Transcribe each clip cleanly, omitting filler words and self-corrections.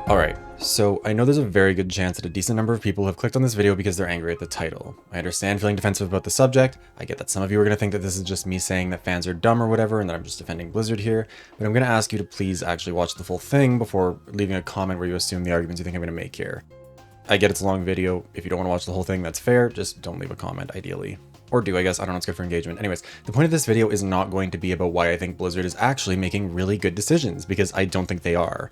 Alright, so I know there's a very good chance that a decent number of people have clicked on this video because they're angry at the title. I understand feeling defensive about the subject. I get that some of you are going to think that this is just me saying that fans are dumb or whatever and that I'm just defending Blizzard here, but I'm going to ask you to please actually watch the full thing before leaving a comment where you assume the arguments you think I'm going to make here. I get it's a long video. If you don't want to watch the whole thing, that's fair. Just don't leave a comment, ideally. Or do, I guess. I don't know, it's good for engagement. Anyways, the point of this video is not going to be about why I think Blizzard is actually making really good decisions, because I don't think they are.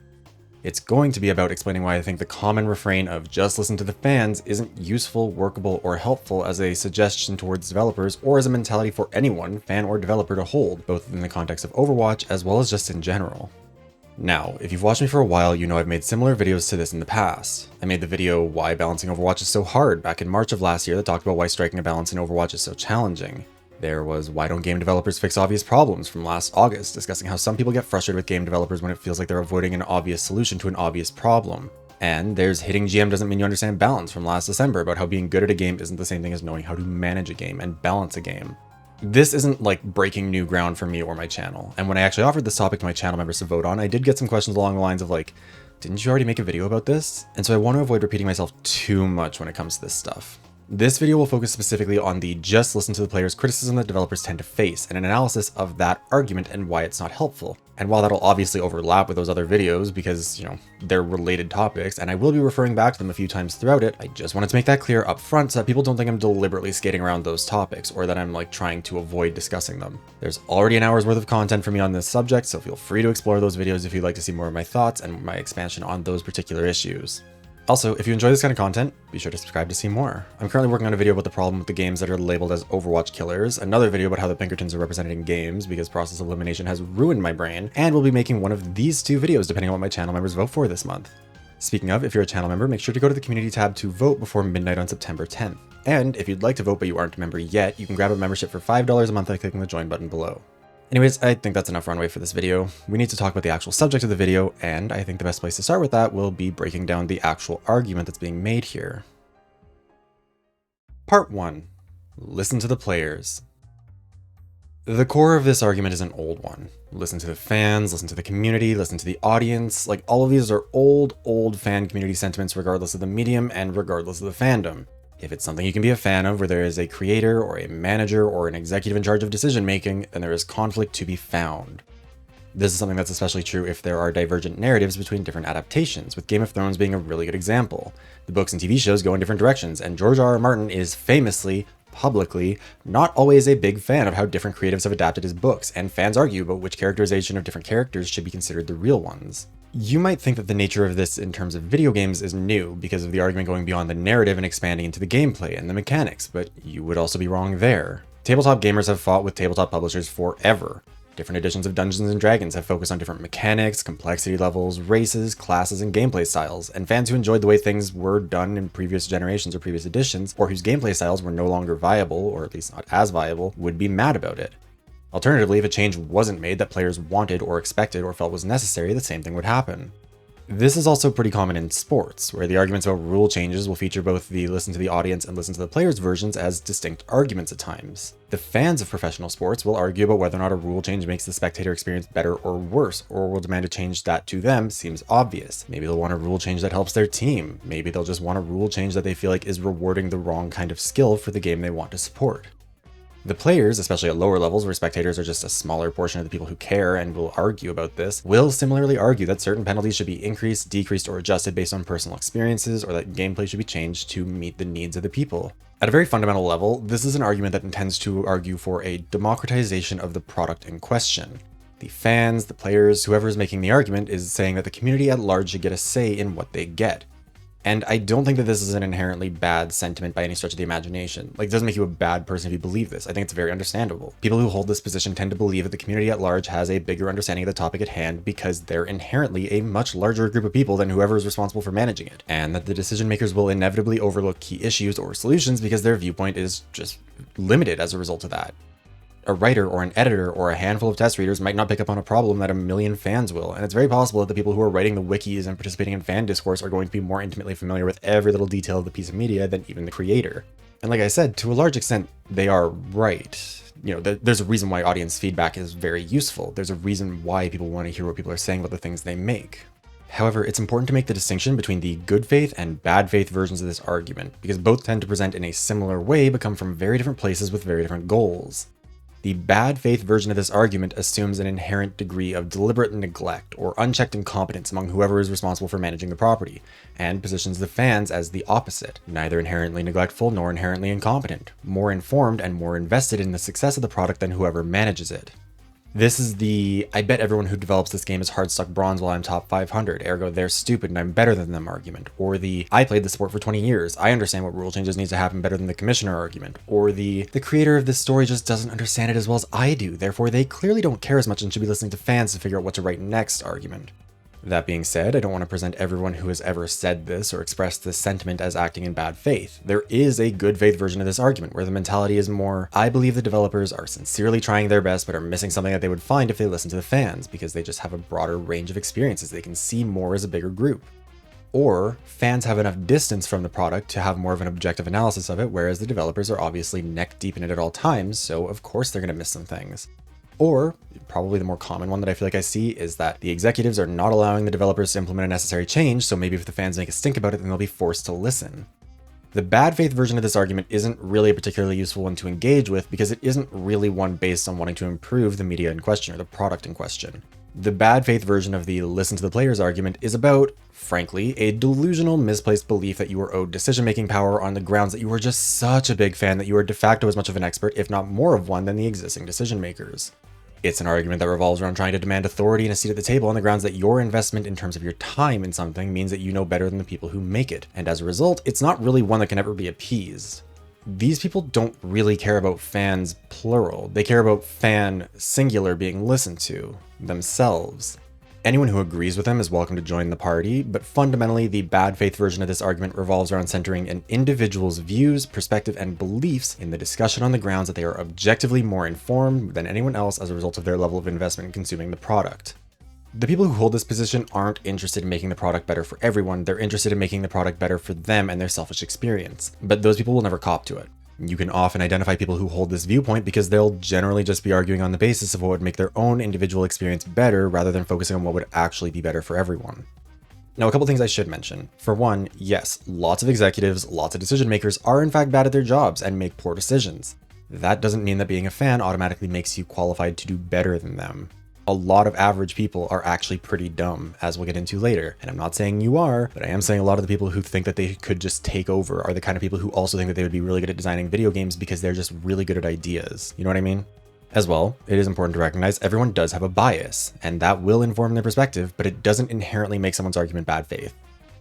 It's going to be about explaining why I think the common refrain of just listen to the fans isn't useful, workable, or helpful as a suggestion towards developers or as a mentality for anyone, fan or developer, to hold, both in the context of Overwatch as well as just in general. Now, if you've watched me for a while, you know I've made similar videos to this in the past. I made the video Why Balancing Overwatch is So Hard back in March of last year that talked about why striking a balance in Overwatch is so challenging. There was Why Don't Game Developers Fix Obvious Problems from last August, discussing how some people get frustrated with game developers when it feels like they're avoiding an obvious solution to an obvious problem. And there's Hitting GM Doesn't Mean You Understand Balance from last December, about how being good at a game isn't the same thing as knowing how to manage a game and balance a game. This isn't like breaking new ground for me or my channel, and when I actually offered this topic to my channel members to vote on, I did get some questions along the lines of like, didn't you already make a video about this? And so I want to avoid repeating myself too much when it comes to this stuff. This video will focus specifically on the just listen to the players criticism that developers tend to face, and an analysis of that argument and why it's not helpful. And while that'll obviously overlap with those other videos because, you know, they're related topics, and I will be referring back to them a few times throughout it, I just wanted to make that clear up front so that people don't think I'm deliberately skating around those topics, or that I'm like trying to avoid discussing them. There's already an hour's worth of content for me on this subject, so feel free to explore those videos if you'd like to see more of my thoughts and my expansion on those particular issues. Also, if you enjoy this kind of content, be sure to subscribe to see more. I'm currently working on a video about the problem with the games that are labeled as Overwatch killers, another video about how the Pinkertons are represented in games because process of elimination has ruined my brain, and we'll be making one of these two videos depending on what my channel members vote for this month. Speaking of, if you're a channel member, make sure to go to the community tab to vote before midnight on September 10th. And if you'd like to vote but you aren't a member yet, you can grab a membership for $5 a month by clicking the join button below. Anyways, I think that's enough runway for this video. We need to talk about the actual subject of the video, and I think the best place to start with that will be breaking down the actual argument that's being made here. Part 1. Listen to the players. The core of this argument is an old one. Listen to the fans, listen to the community, listen to the audience. Like, all of these are old fan community sentiments regardless of the medium and regardless of the fandom. If it's something you can be a fan of where there is a creator or a manager or an executive in charge of decision making, then there is conflict to be found. This is something that's especially true if there are divergent narratives between different adaptations, with Game of Thrones being a really good example. The books and TV shows go in different directions, and George R.R. Martin is famously, publicly, not always a big fan of how different creatives have adapted his books, and fans argue about which characterization of different characters should be considered the real ones. You might think that the nature of this in terms of video games is new because of the argument going beyond the narrative and expanding into the gameplay and the mechanics, but you would also be wrong there. Tabletop gamers have fought with tabletop publishers forever. Different editions of Dungeons & Dragons have focused on different mechanics, complexity levels, races, classes, and gameplay styles, and fans who enjoyed the way things were done in previous generations or previous editions, or whose gameplay styles were no longer viable, or at least not as viable, would be mad about it. Alternatively, if a change wasn't made that players wanted or expected or felt was necessary, the same thing would happen. This is also pretty common in sports, where the arguments about rule changes will feature both the listen to the audience and listen to the players versions as distinct arguments at times. The fans of professional sports will argue about whether or not a rule change makes the spectator experience better or worse, or will demand a change that to them seems obvious. Maybe they'll want a rule change that helps their team. Maybe they'll just want a rule change that they feel like is rewarding the wrong kind of skill for the game they want to support. The players, especially at lower levels where spectators are just a smaller portion of the people who care and will argue about this, will similarly argue that certain penalties should be increased, decreased, or adjusted based on personal experiences, or that gameplay should be changed to meet the needs of the people. At a very fundamental level, this is an argument that intends to argue for a democratization of the product in question. The fans, the players, whoever is making the argument is saying that the community at large should get a say in what they get. And I don't think that this is an inherently bad sentiment by any stretch of the imagination. Like, it doesn't make you a bad person if you believe this. I think it's very understandable. People who hold this position tend to believe that the community at large has a bigger understanding of the topic at hand because they're inherently a much larger group of people than whoever is responsible for managing it, and that the decision makers will inevitably overlook key issues or solutions because their viewpoint is just limited as a result of that. A writer or an editor or a handful of test readers might not pick up on a problem that a million fans will, and it's very possible that the people who are writing the wikis and participating in fan discourse are going to be more intimately familiar with every little detail of the piece of media than even the creator. And like I said, to a large extent, they are right. You know, there's a reason why audience feedback is very useful. There's a reason why people want to hear what people are saying about the things they make. However, it's important to make the distinction between the good faith and bad faith versions of this argument, because both tend to present in a similar way but come from very different places with very different goals. The bad faith version of this argument assumes an inherent degree of deliberate neglect or unchecked incompetence among whoever is responsible for managing the property, and positions the fans as the opposite, neither inherently neglectful nor inherently incompetent, more informed and more invested in the success of the product than whoever manages it. This is the "I bet everyone who develops this game is hard-stuck bronze while I'm top 500, ergo they're stupid and I'm better than them" argument, or the "I played the sport for 20 years, I understand what rule changes need to happen better than the commissioner" argument, or the creator of this story just doesn't understand it as well as I do, therefore they clearly don't care as much and should be listening to fans to figure out what to write next" argument. That being said, I don't want to present everyone who has ever said this or expressed this sentiment as acting in bad faith. There is a good faith version of this argument where the mentality is more, I believe the developers are sincerely trying their best but are missing something that they would find if they listen to the fans, because they just have a broader range of experiences they can see more as a bigger group. Or fans have enough distance from the product to have more of an objective analysis of it, whereas the developers are obviously neck deep in it at all times, so of course they're going to miss some things. Or, probably the more common one that I feel like I see, is that the executives are not allowing the developers to implement a necessary change, so maybe if the fans make a stink about it, then they'll be forced to listen. The bad faith version of this argument isn't really a particularly useful one to engage with because it isn't really one based on wanting to improve the media in question or the product in question. The bad faith version of the listen to the players argument is about, frankly, a delusional, misplaced belief that you are owed decision-making power on the grounds that you are just such a big fan that you are de facto as much of an expert, if not more of one, than the existing decision-makers. It's an argument that revolves around trying to demand authority and a seat at the table on the grounds that your investment in terms of your time in something means that you know better than the people who make it, and as a result, it's not really one that can ever be appeased. These people don't really care about fans plural, they care about fan singular being listened to, themselves. Anyone who agrees with them is welcome to join the party, but fundamentally the bad faith version of this argument revolves around centering an individual's views, perspective, and beliefs in the discussion on the grounds that they are objectively more informed than anyone else as a result of their level of investment in consuming the product. The people who hold this position aren't interested in making the product better for everyone, they're interested in making the product better for them and their selfish experience, but those people will never cop to it. You can often identify people who hold this viewpoint because they'll generally just be arguing on the basis of what would make their own individual experience better rather than focusing on what would actually be better for everyone. Now, a couple things I should mention. For one, yes, lots of executives, lots of decision makers are in fact bad at their jobs and make poor decisions. That doesn't mean that being a fan automatically makes you qualified to do better than them. A lot of average people are actually pretty dumb, as we'll get into later. And I'm not saying you are, but I am saying a lot of the people who think that they could just take over are the kind of people who also think that they would be really good at designing video games because they're just really good at ideas. You know what I mean? As well, it is important to recognize everyone does have a bias, and that will inform their perspective, but it doesn't inherently make someone's argument bad faith.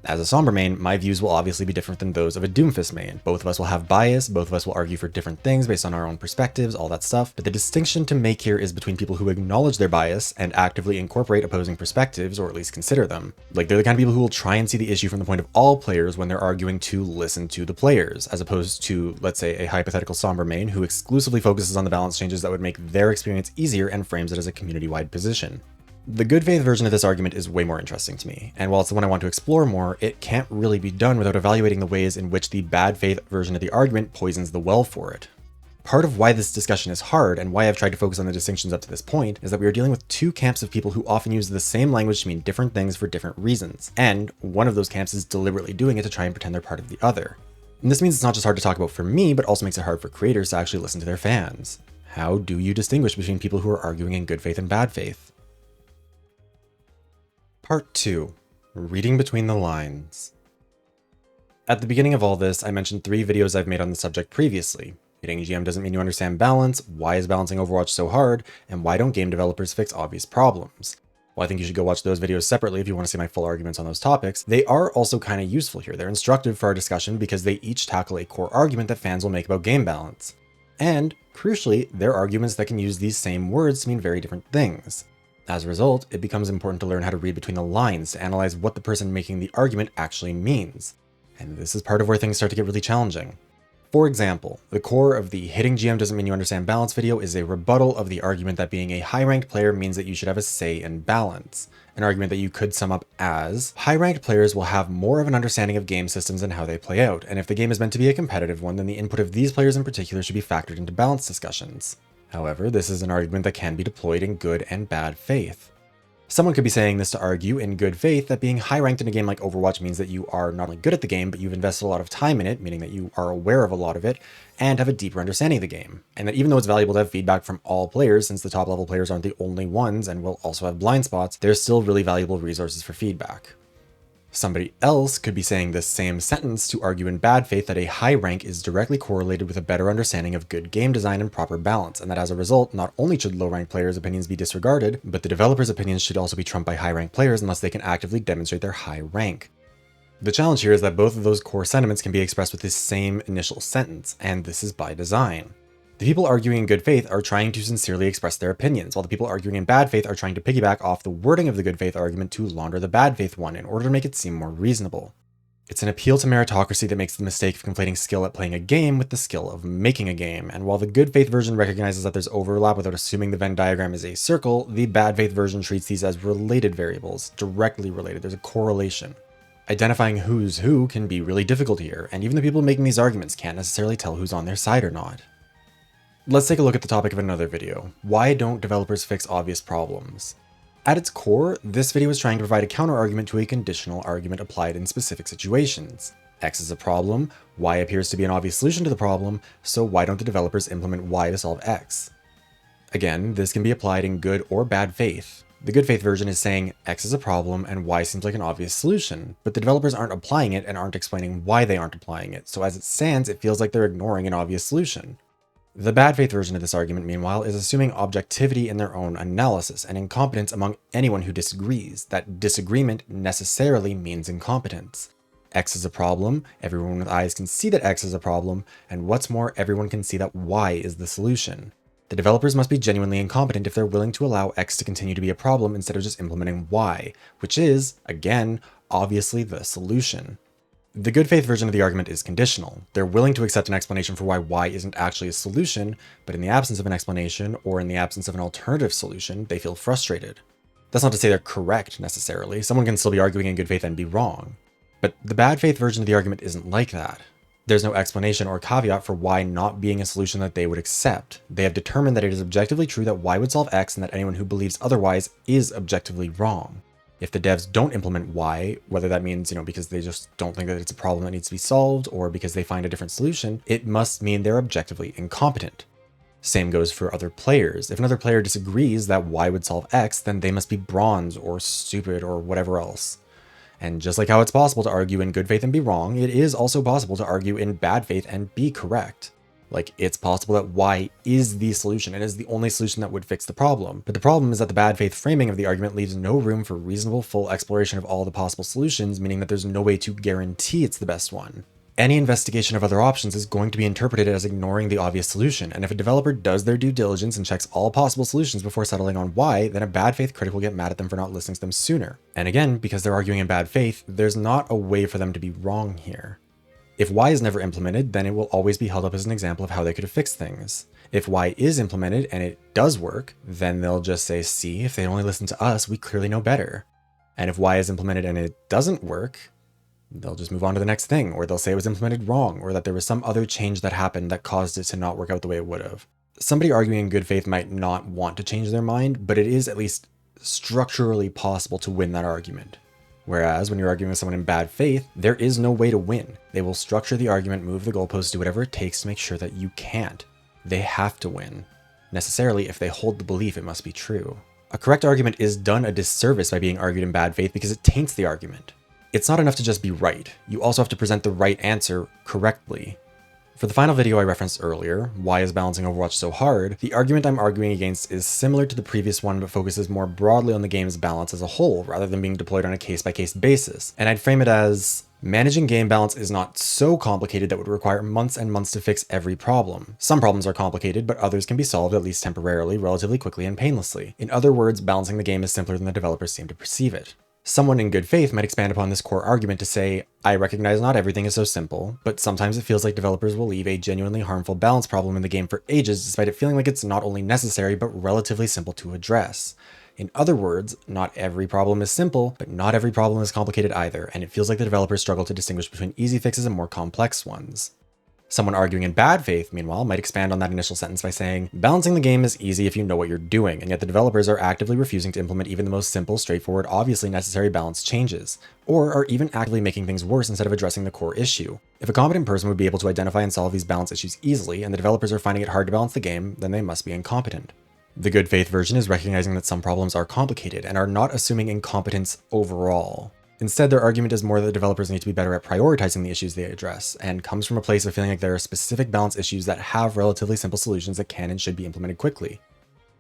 As a Somber main, my views will obviously be different than those of a Doomfist main. Both of us will have bias, both of us will argue for different things based on our own perspectives, all that stuff, but the distinction to make here is between people who acknowledge their bias and actively incorporate opposing perspectives, or at least consider them. Like, they're the kind of people who will try and see the issue from the point of all players when they're arguing to listen to the players, as opposed to, let's say, a hypothetical Somber main who exclusively focuses on the balance changes that would make their experience easier and frames it as a community-wide position. The good faith version of this argument is way more interesting to me, and while it's the one I want to explore more, it can't really be done without evaluating the ways in which the bad faith version of the argument poisons the well for it. Part of why this discussion is hard, and why I've tried to focus on the distinctions up to this point, is that we are dealing with two camps of people who often use the same language to mean different things for different reasons, and one of those camps is deliberately doing it to try and pretend they're part of the other. And this means it's not just hard to talk about for me, but also makes it hard for creators to actually listen to their fans. How do you distinguish between people who are arguing in good faith and bad faith? Part 2. Reading between the lines. At the beginning of all this, I mentioned 3 videos I've made on the subject previously. Hitting GM doesn't mean you understand balance, why is balancing Overwatch so hard, and why don't game developers fix obvious problems. Well, I think you should go watch those videos separately if you want to see my full arguments on those topics. They are also kind of useful here. They're instructive for our discussion because they each tackle a core argument that fans will make about game balance. And, crucially, they're arguments that can use these same words to mean very different things. As a result, it becomes important to learn how to read between the lines to analyze what the person making the argument actually means. And this is part of where things start to get really challenging. For example, the core of the hitting GM doesn't mean you understand balance video is a rebuttal of the argument that being a high-ranked player means that you should have a say in balance. An argument that you could sum up as, high-ranked players will have more of an understanding of game systems and how they play out, and if the game is meant to be a competitive one, then the input of these players in particular should be factored into balance discussions. However, this is an argument that can be deployed in good and bad faith. Someone could be saying this to argue in good faith that being high ranked in a game like Overwatch means that you are not only good at the game, but you've invested a lot of time in it, meaning that you are aware of a lot of it, and have a deeper understanding of the game. And that even though it's valuable to have feedback from all players, since the top level players aren't the only ones and will also have blind spots, there's still really valuable resources for feedback. Somebody else could be saying this same sentence to argue in bad faith that a high rank is directly correlated with a better understanding of good game design and proper balance, and that as a result, not only should low rank players' opinions be disregarded, but the developers' opinions should also be trumped by high rank players unless they can actively demonstrate their high rank. The challenge here is that both of those core sentiments can be expressed with this same initial sentence, and this is by design. The people arguing in good faith are trying to sincerely express their opinions, while the people arguing in bad faith are trying to piggyback off the wording of the good faith argument to launder the bad faith one in order to make it seem more reasonable. It's an appeal to meritocracy that makes the mistake of conflating skill at playing a game with the skill of making a game, and while the good faith version recognizes that there's overlap without assuming the Venn diagram is a circle, the bad faith version treats these as related variables, directly related. There's a correlation. Identifying who's who can be really difficult here, and even the people making these arguments can't necessarily tell who's on their side or not. Let's take a look at the topic of another video. Why don't developers fix obvious problems? At its core, this video is trying to provide a counter-argument to a conditional argument applied in specific situations. X is a problem, Y appears to be an obvious solution to the problem, so why don't the developers implement Y to solve X? Again, this can be applied in good or bad faith. The good faith version is saying X is a problem and Y seems like an obvious solution, but the developers aren't applying it and aren't explaining why they aren't applying it, so as it stands, it feels like they're ignoring an obvious solution. The bad faith version of this argument, meanwhile, is assuming objectivity in their own analysis and incompetence among anyone who disagrees. That disagreement necessarily means incompetence. X is a problem, everyone with eyes can see that X is a problem, and what's more, everyone can see that Y is the solution. The developers must be genuinely incompetent if they're willing to allow X to continue to be a problem instead of just implementing Y, which is, again, obviously the solution. The good faith version of the argument is conditional. They're willing to accept an explanation for why Y isn't actually a solution, but in the absence of an explanation, or in the absence of an alternative solution, they feel frustrated. That's not to say they're correct, necessarily. Someone can still be arguing in good faith and be wrong. But the bad faith version of the argument isn't like that. There's no explanation or caveat for Y not being a solution that they would accept. They have determined that it is objectively true that Y would solve X and that anyone who believes otherwise is objectively wrong. If the devs don't implement Y, whether that means, because they just don't think that it's a problem that needs to be solved, or because they find a different solution, it must mean they're objectively incompetent. Same goes for other players. If another player disagrees that Y would solve X, then they must be bronze or stupid or whatever else. And just like how it's possible to argue in good faith and be wrong, it is also possible to argue in bad faith and be correct. Like, it's possible that Y is the solution and is the only solution that would fix the problem. But the problem is that the bad faith framing of the argument leaves no room for reasonable full exploration of all the possible solutions, meaning that there's no way to guarantee it's the best one. Any investigation of other options is going to be interpreted as ignoring the obvious solution, and if a developer does their due diligence and checks all possible solutions before settling on Y, then a bad faith critic will get mad at them for not listening to them sooner. And again, because they're arguing in bad faith, there's not a way for them to be wrong here. If Y is never implemented, then it will always be held up as an example of how they could have fixed things. If Y is implemented and it does work, then they'll just say, see, if they only listen to us, we clearly know better. And if Y is implemented and it doesn't work, they'll just move on to the next thing, or they'll say it was implemented wrong, or that there was some other change that happened that caused it to not work out the way it would have. Somebody arguing in good faith might not want to change their mind, but it is at least structurally possible to win that argument. Whereas when you're arguing with someone in bad faith, there is no way to win. They will structure the argument, move the goalposts, do whatever it takes to make sure that you can't. They have to win. Necessarily, if they hold the belief, it must be true. A correct argument is done a disservice by being argued in bad faith because it taints the argument. It's not enough to just be right. You also have to present the right answer correctly. For the final video I referenced earlier, why is balancing Overwatch so hard, the argument I'm arguing against is similar to the previous one but focuses more broadly on the game's balance as a whole rather than being deployed on a case-by-case basis. And I'd frame it as, managing game balance is not so complicated that would require months and months to fix every problem. Some problems are complicated, but others can be solved at least temporarily, relatively quickly, and painlessly. In other words, balancing the game is simpler than the developers seem to perceive it. Someone in good faith might expand upon this core argument to say, I recognize not everything is so simple, but sometimes it feels like developers will leave a genuinely harmful balance problem in the game for ages despite it feeling like it's not only necessary but relatively simple to address. In other words, not every problem is simple, but not every problem is complicated either, and it feels like the developers struggle to distinguish between easy fixes and more complex ones. Someone arguing in bad faith, meanwhile, might expand on that initial sentence by saying, balancing the game is easy if you know what you're doing, and yet the developers are actively refusing to implement even the most simple, straightforward, obviously necessary balance changes, or are even actively making things worse instead of addressing the core issue. If a competent person would be able to identify and solve these balance issues easily, and the developers are finding it hard to balance the game, then they must be incompetent. The good faith version is recognizing that some problems are complicated and are not assuming incompetence overall. Instead, their argument is more that developers need to be better at prioritizing the issues they address, and comes from a place of feeling like there are specific balance issues that have relatively simple solutions that can and should be implemented quickly.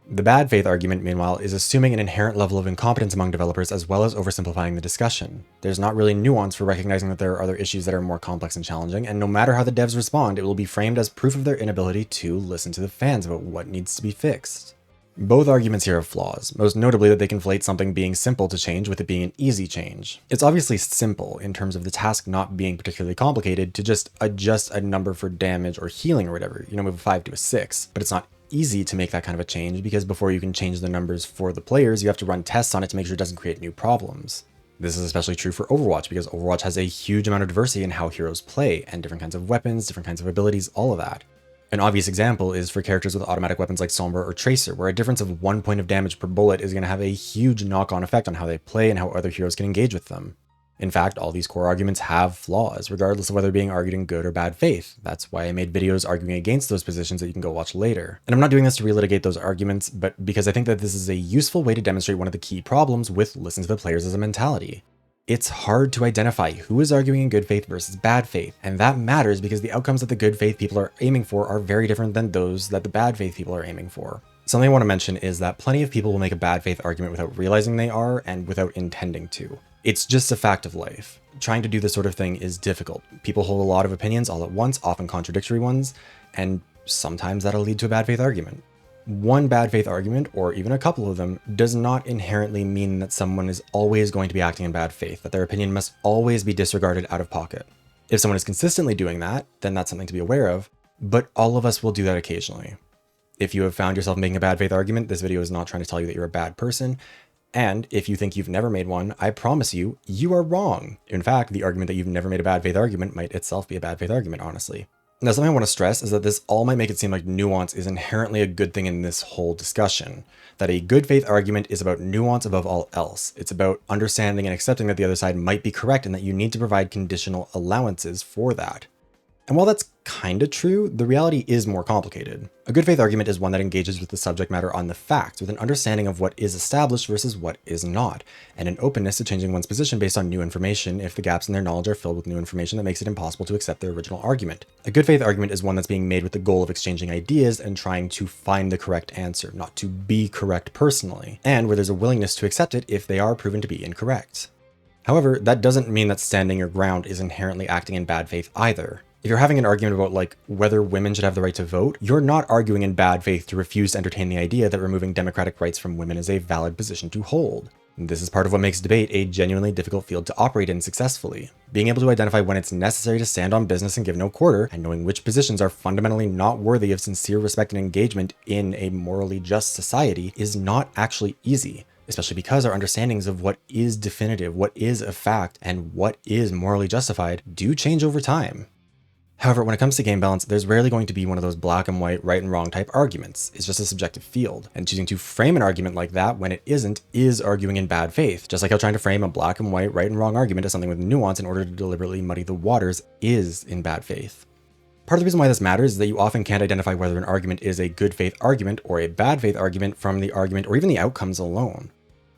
The bad faith argument, meanwhile, is assuming an inherent level of incompetence among developers as well as oversimplifying the discussion. There's not really nuance for recognizing that there are other issues that are more complex and challenging, and no matter how the devs respond, it will be framed as proof of their inability to listen to the fans about what needs to be fixed. Both arguments here have flaws, most notably that they conflate something being simple to change with it being an easy change. It's obviously simple in terms of the task not being particularly complicated to just adjust a number for damage or healing or whatever, move a 5 to a 6, but it's not easy to make that kind of a change because before you can change the numbers for the players, you have to run tests on it to make sure it doesn't create new problems. This is especially true for Overwatch because Overwatch has a huge amount of diversity in how heroes play, and different kinds of weapons, different kinds of abilities, all of that. An obvious example is for characters with automatic weapons like Sombra or Tracer, where a difference of 1 point of damage per bullet is going to have a huge knock-on effect on how they play and how other heroes can engage with them. In fact, all these core arguments have flaws, regardless of whether being argued in good or bad faith. That's why I made videos arguing against those positions that you can go watch later. And I'm not doing this to relitigate those arguments, but because I think that this is a useful way to demonstrate one of the key problems with listen to the players as a mentality. It's hard to identify who is arguing in good faith versus bad faith, and that matters because the outcomes that the good faith people are aiming for are very different than those that the bad faith people are aiming for. Something I want to mention is that plenty of people will make a bad faith argument without realizing they are and without intending to. It's just a fact of life. Trying to do this sort of thing is difficult. People hold a lot of opinions all at once, often contradictory ones, and sometimes that'll lead to a bad faith argument. One bad faith argument, or even a couple of them, does not inherently mean that someone is always going to be acting in bad faith, that their opinion must always be disregarded out of pocket. If someone is consistently doing that, then that's something to be aware of, but all of us will do that occasionally. If you have found yourself making a bad faith argument, this video is not trying to tell you that you're a bad person, and if you think you've never made one, I promise you, you are wrong. In fact, the argument that you've never made a bad faith argument might itself be a bad faith argument, honestly. Now, something I want to stress is that this all might make it seem like nuance is inherently a good thing in this whole discussion. That a good faith argument is about nuance above all else. It's about understanding and accepting that the other side might be correct and that you need to provide conditional allowances for that. And while that's kinda true, the reality is more complicated. A good faith argument is one that engages with the subject matter on the facts, with an understanding of what is established versus what is not, and an openness to changing one's position based on new information if the gaps in their knowledge are filled with new information that makes it impossible to accept their original argument. A good faith argument is one that's being made with the goal of exchanging ideas and trying to find the correct answer, not to be correct personally, and where there's a willingness to accept it if they are proven to be incorrect. However, that doesn't mean that standing your ground is inherently acting in bad faith either. If you're having an argument about whether women should have the right to vote, you're not arguing in bad faith to refuse to entertain the idea that removing democratic rights from women is a valid position to hold. This is part of what makes debate a genuinely difficult field to operate in successfully. Being able to identify when it's necessary to stand on business and give no quarter, and knowing which positions are fundamentally not worthy of sincere respect and engagement in a morally just society is not actually easy. Especially because our understandings of what is definitive, what is a fact, and what is morally justified do change over time. However, when it comes to game balance, there's rarely going to be one of those black and white, right and wrong type arguments. It's just a subjective field, and choosing to frame an argument like that when it isn't is arguing in bad faith, just like how trying to frame a black and white, right and wrong argument as something with nuance in order to deliberately muddy the waters is in bad faith. Part of the reason why this matters is that you often can't identify whether an argument is a good faith argument or a bad faith argument from the argument or even the outcomes alone.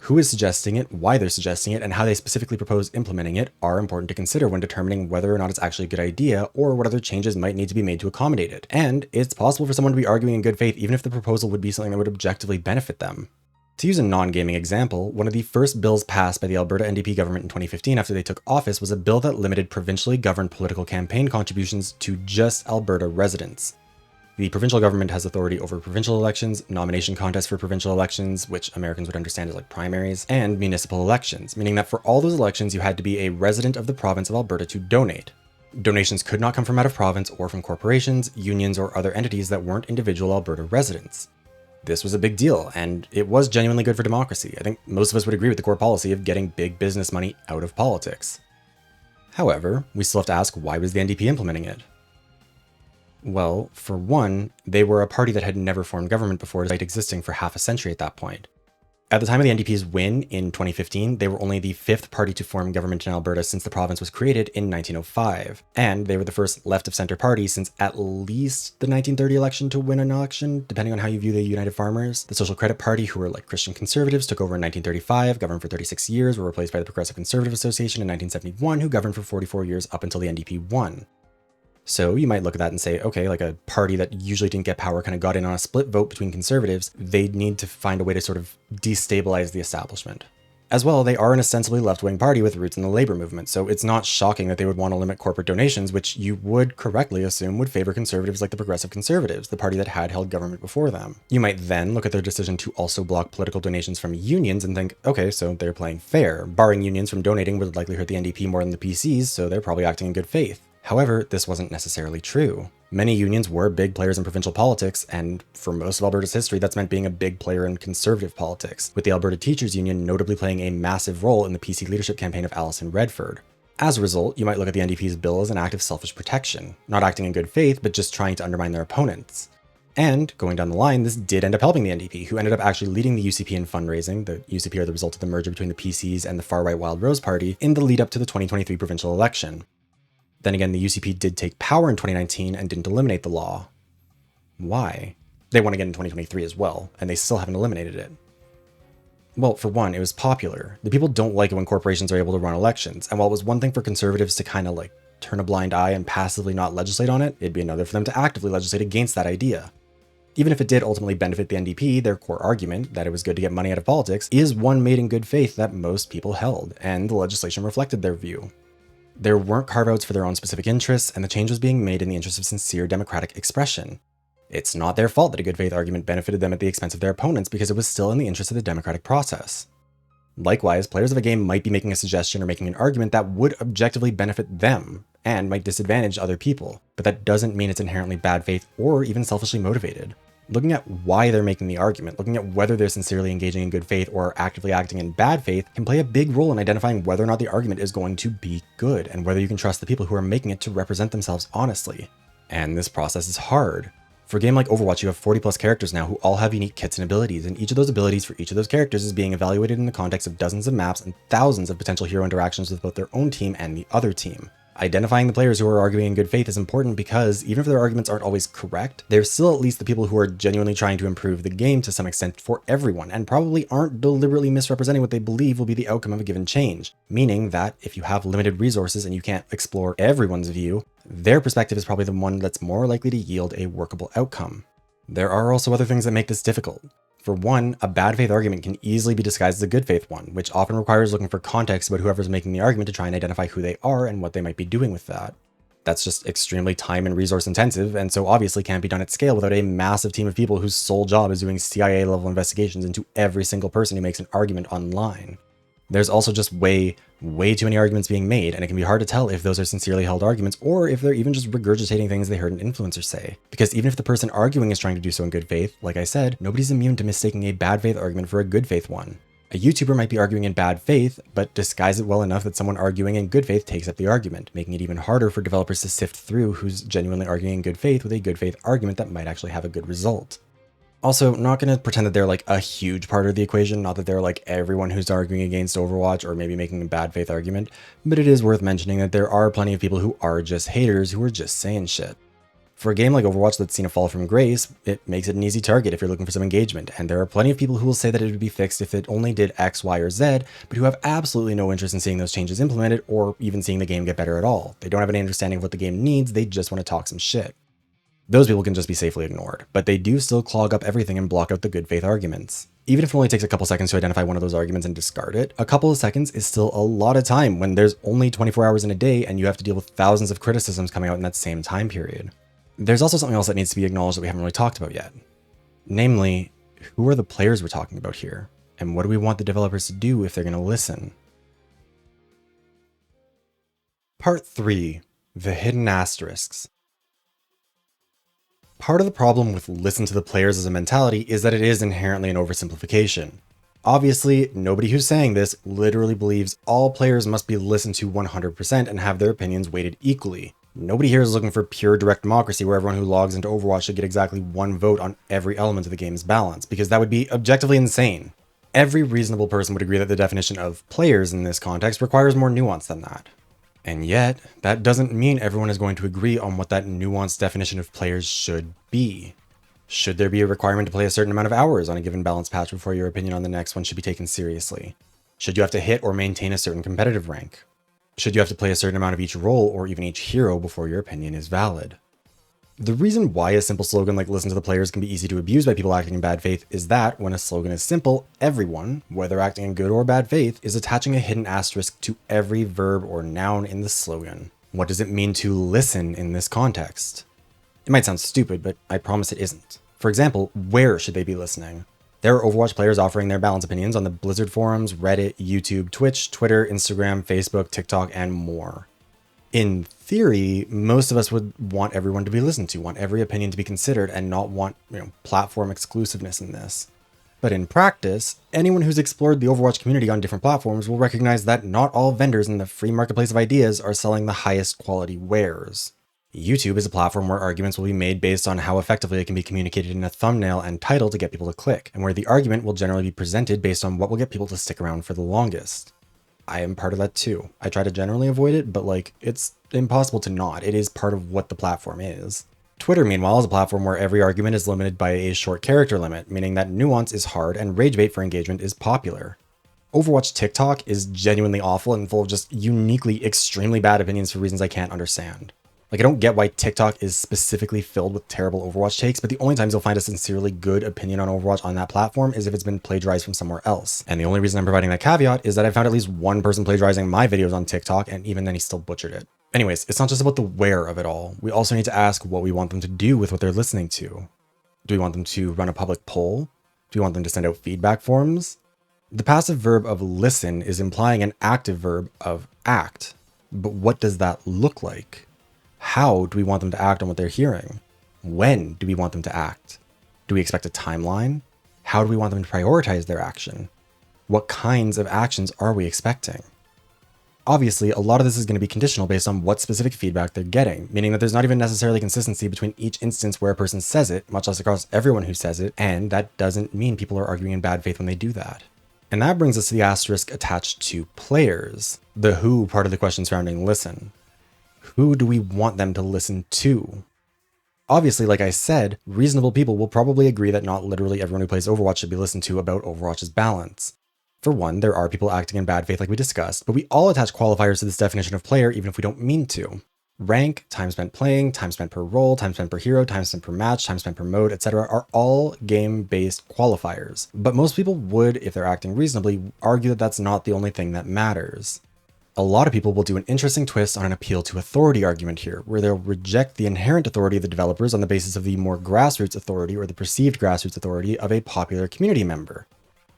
Who is suggesting it, why they're suggesting it, and how they specifically propose implementing it are important to consider when determining whether or not it's actually a good idea or what other changes might need to be made to accommodate it. And it's possible for someone to be arguing in good faith even if the proposal would be something that would objectively benefit them. To use a non-gaming example, one of the first bills passed by the Alberta NDP government in 2015 after they took office was a bill that limited provincially governed political campaign contributions to just Alberta residents. The provincial government has authority over provincial elections, nomination contests for provincial elections, which Americans would understand as primaries, and municipal elections, meaning that for all those elections you had to be a resident of the province of Alberta to donate. Donations could not come from out of province or from corporations, unions, or other entities that weren't individual Alberta residents. This was a big deal, and it was genuinely good for democracy. I think most of us would agree with the core policy of getting big business money out of politics. However, we still have to ask, why was the NDP implementing it? Well, for one, they were a party that had never formed government before, despite existing for half a century at that point. At the time of the NDP's win in 2015, they were only the fifth party to form government in Alberta since the province was created in 1905. And they were the first left-of-center party since at least the 1930 election to win an election, depending on how you view the United Farmers. The Social Credit Party, who were like Christian conservatives, took over in 1935, governed for 36 years, were replaced by the Progressive Conservative Association in 1971, who governed for 44 years up until the NDP won. So you might look at that and say, okay, like a party that usually didn't get power kind of got in on a split vote between conservatives, they'd need to find a way to sort of destabilize the establishment. As well, they are an ostensibly left-wing party with roots in the labor movement, so it's not shocking that they would want to limit corporate donations, which you would correctly assume would favor conservatives like the Progressive Conservatives, the party that had held government before them. You might then look at their decision to also block political donations from unions and think, okay, so they're playing fair. Barring unions from donating would likely hurt the NDP more than the PCs, so they're probably acting in good faith. However, this wasn't necessarily true. Many unions were big players in provincial politics, and for most of Alberta's history, that's meant being a big player in conservative politics, with the Alberta Teachers Union notably playing a massive role in the PC leadership campaign of Alison Redford. As a result, you might look at the NDP's bill as an act of selfish protection, not acting in good faith, but just trying to undermine their opponents. And, going down the line, this did end up helping the NDP, who ended up actually leading the UCP in fundraising. The UCP are the result of the merger between the PCs and the far-right Wild Rose Party in the lead up to the 2023 provincial election. Then again, the UCP did take power in 2019 and didn't eliminate the law. Why? They won again in 2023 as well, and they still haven't eliminated it. Well, for one, it was popular. The people don't like it when corporations are able to run elections, and while it was one thing for conservatives to kind of like turn a blind eye and passively not legislate on it, it'd be another for them to actively legislate against that idea. Even if it did ultimately benefit the NDP, their core argument, that it was good to get money out of politics, is one made in good faith that most people held, and the legislation reflected their view. There weren't carve-outs for their own specific interests, and the change was being made in the interest of sincere democratic expression. It's not their fault that a good faith argument benefited them at the expense of their opponents because it was still in the interest of the democratic process. Likewise, players of a game might be making a suggestion or making an argument that would objectively benefit them, and might disadvantage other people, but that doesn't mean it's inherently bad faith or even selfishly motivated. Looking at why they're making the argument, looking at whether they're sincerely engaging in good faith or actively acting in bad faith can play a big role in identifying whether or not the argument is going to be good and whether you can trust the people who are making it to represent themselves honestly. And this process is hard. For a game like Overwatch, you have 40 plus characters now who all have unique kits and abilities, and each of those abilities for each of those characters is being evaluated in the context of dozens of maps and thousands of potential hero interactions with both their own team and the other team. Identifying the players who are arguing in good faith is important because even if their arguments aren't always correct, they're still at least the people who are genuinely trying to improve the game to some extent for everyone, and probably aren't deliberately misrepresenting what they believe will be the outcome of a given change. Meaning that if you have limited resources and you can't explore everyone's view, their perspective is probably the one that's more likely to yield a workable outcome. There are also other things that make this difficult. For one, a bad faith argument can easily be disguised as a good faith one, which often requires looking for context about whoever's making the argument to try and identify who they are and what they might be doing with that. That's just extremely time and resource intensive, and so obviously can't be done at scale without a massive team of people whose sole job is doing CIA level investigations into every single person who makes an argument online. There's also just way too many arguments being made, and it can be hard to tell if those are sincerely held arguments or if they're even just regurgitating things they heard an influencer say. Because even if the person arguing is trying to do so in good faith, like I said, nobody's immune to mistaking a bad faith argument for a good faith one. A YouTuber might be arguing in bad faith, but disguise it well enough that someone arguing in good faith takes up the argument, making it even harder for developers to sift through who's genuinely arguing in good faith with a good faith argument that might actually have a good result. Also, not going to pretend that they're like a huge part of the equation, not that they're like everyone who's arguing against Overwatch or maybe making a bad faith argument, but it is worth mentioning that there are plenty of people who are just haters who are just saying shit. For a game like Overwatch that's seen a fall from grace, it makes it an easy target if you're looking for some engagement, and there are plenty of people who will say that it would be fixed if it only did X, Y, or Z, but who have absolutely no interest in seeing those changes implemented or even seeing the game get better at all. They don't have any understanding of what the game needs, they just want to talk some shit. Those people can just be safely ignored, but they do still clog up everything and block out the good faith arguments. Even if it only takes a couple seconds to identify one of those arguments and discard it, a couple of seconds is still a lot of time when there's only 24 hours in a day and you have to deal with thousands of criticisms coming out in that same time period. There's also something else that needs to be acknowledged that we haven't really talked about yet. Namely, who are the players we're talking about here? And what do we want the developers to do if they're going to listen? Part 3. The Hidden Asterisks. Part of the problem with listen to the players as a mentality is that it is inherently an oversimplification. Obviously, nobody who's saying this literally believes all players must be listened to 100% and have their opinions weighted equally. Nobody here is looking for pure direct democracy where everyone who logs into Overwatch should get exactly one vote on every element of the game's balance, because that would be objectively insane. Every reasonable person would agree that the definition of players in this context requires more nuance than that. And yet, that doesn't mean everyone is going to agree on what that nuanced definition of players should be. Should there be a requirement to play a certain amount of hours on a given balance patch before your opinion on the next one should be taken seriously? Should you have to hit or maintain a certain competitive rank? Should you have to play a certain amount of each role or even each hero before your opinion is valid? The reason why a simple slogan like listen to the players can be easy to abuse by people acting in bad faith is that when a slogan is simple, everyone, whether acting in good or bad faith, is attaching a hidden asterisk to every verb or noun in the slogan. What does it mean to listen in this context? It might sound stupid, but I promise it isn't. For example, where should they be listening? There are Overwatch players offering their balance opinions on the Blizzard forums, Reddit, YouTube, Twitch, Twitter, Instagram, Facebook, TikTok, and more. In theory, most of us would want everyone to be listened to, want every opinion to be considered, and not want, platform exclusiveness in this. But in practice, anyone who's explored the Overwatch community on different platforms will recognize that not all vendors in the free marketplace of ideas are selling the highest quality wares. YouTube is a platform where arguments will be made based on how effectively it can be communicated in a thumbnail and title to get people to click, and where the argument will generally be presented based on what will get people to stick around for the longest. I am part of that too. I try to generally avoid it, but it's impossible to not. It is part of what the platform is. Twitter, meanwhile, is a platform where every argument is limited by a short character limit, meaning that nuance is hard and rage bait for engagement is popular. Overwatch TikTok is genuinely awful and full of just uniquely extremely bad opinions for reasons I can't understand. I don't get why TikTok is specifically filled with terrible Overwatch takes, but the only times you'll find a sincerely good opinion on Overwatch on that platform is if it's been plagiarized from somewhere else. And the only reason I'm providing that caveat is that I found at least one person plagiarizing my videos on TikTok, and even then he still butchered it. Anyways, it's not just about the where of it all. We also need to ask what we want them to do with what they're listening to. Do we want them to run a public poll? Do we want them to send out feedback forms? The passive verb of listen is implying an active verb of act. But what does that look like? How do we want them to act on what they're hearing? When do we want them to act? Do we expect a timeline? How do we want them to prioritize their action? What kinds of actions are we expecting? Obviously, a lot of this is going to be conditional based on what specific feedback they're getting, meaning that there's not even necessarily consistency between each instance where a person says it, much less across everyone who says it, and that doesn't mean people are arguing in bad faith when they do that. And that brings us to the asterisk attached to players, the who part of the question surrounding listen. Who do we want them to listen to? Obviously, like I said, reasonable people will probably agree that not literally everyone who plays Overwatch should be listened to about Overwatch's balance. For one, there are people acting in bad faith like we discussed, but we all attach qualifiers to this definition of player even if we don't mean to. Rank, time spent playing, time spent per role, time spent per hero, time spent per match, time spent per mode, etc. are all game-based qualifiers. But most people would, if they're acting reasonably, argue that that's not the only thing that matters. A lot of people will do an interesting twist on an appeal to authority argument here, where they'll reject the inherent authority of the developers on the basis of the more grassroots authority or the perceived grassroots authority of a popular community member.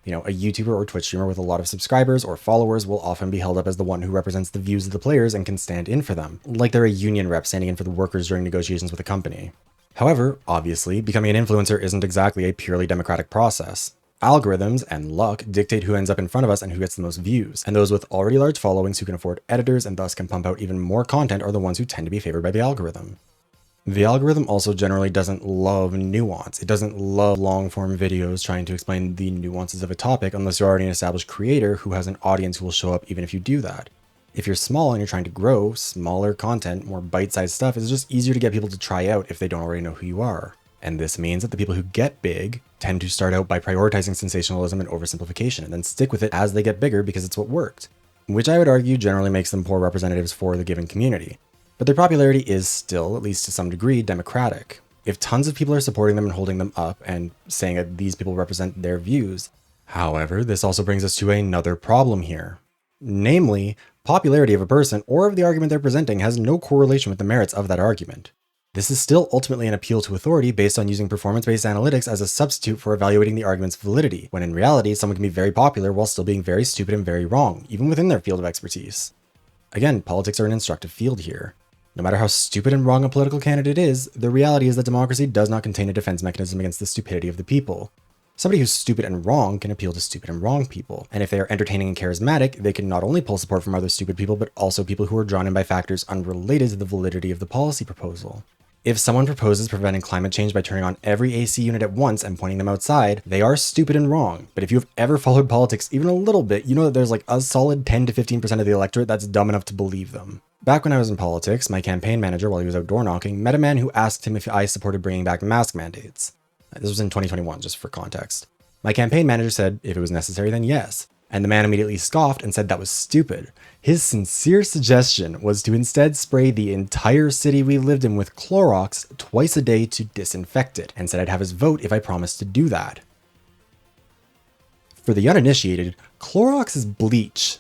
A YouTuber or Twitch streamer with a lot of subscribers or followers will often be held up as the one who represents the views of the players and can stand in for them, like they're a union rep standing in for the workers during negotiations with a company. However, obviously, becoming an influencer isn't exactly a purely democratic process. Algorithms and luck dictate who ends up in front of us and who gets the most views, and those with already large followings who can afford editors and thus can pump out even more content are the ones who tend to be favored by the algorithm. The algorithm also generally doesn't love nuance. It doesn't love long-form videos trying to explain the nuances of a topic unless you're already an established creator who has an audience who will show up even if you do that. If you're small and you're trying to grow, smaller content, more bite-sized stuff is just easier to get people to try out if they don't already know who you are. And this means that the people who get big tend to start out by prioritizing sensationalism and oversimplification, and then stick with it as they get bigger because it's what worked, which I would argue generally makes them poor representatives for the given community. But their popularity is still, at least to some degree, democratic. If tons of people are supporting them and holding them up and saying that these people represent their views. However, this also brings us to another problem here. Namely, popularity of a person or of the argument they're presenting has no correlation with the merits of that argument. This is still ultimately an appeal to authority based on using performance-based analytics as a substitute for evaluating the argument's validity, when in reality, someone can be very popular while still being very stupid and very wrong, even within their field of expertise. Again, politics are an instructive field here. No matter how stupid and wrong a political candidate is, the reality is that democracy does not contain a defense mechanism against the stupidity of the people. Somebody who's stupid and wrong can appeal to stupid and wrong people. And if they are entertaining and charismatic, they can not only pull support from other stupid people, but also people who are drawn in by factors unrelated to the validity of the policy proposal. If someone proposes preventing climate change by turning on every AC unit at once and pointing them outside, they are stupid and wrong. But if you have ever followed politics even a little bit, you know that there's like a solid 10 to 15% of the electorate that's dumb enough to believe them. Back when I was in politics, my campaign manager, while he was out door knocking, met a man who asked him if I supported bringing back mask mandates. This was in 2021, just for context. My campaign manager said if it was necessary, then yes. And the man immediately scoffed and said that was stupid. His sincere suggestion was to instead spray the entire city we lived in with Clorox twice a day to disinfect it, and said I'd have his vote if I promised to do that. For the uninitiated, Clorox is bleach.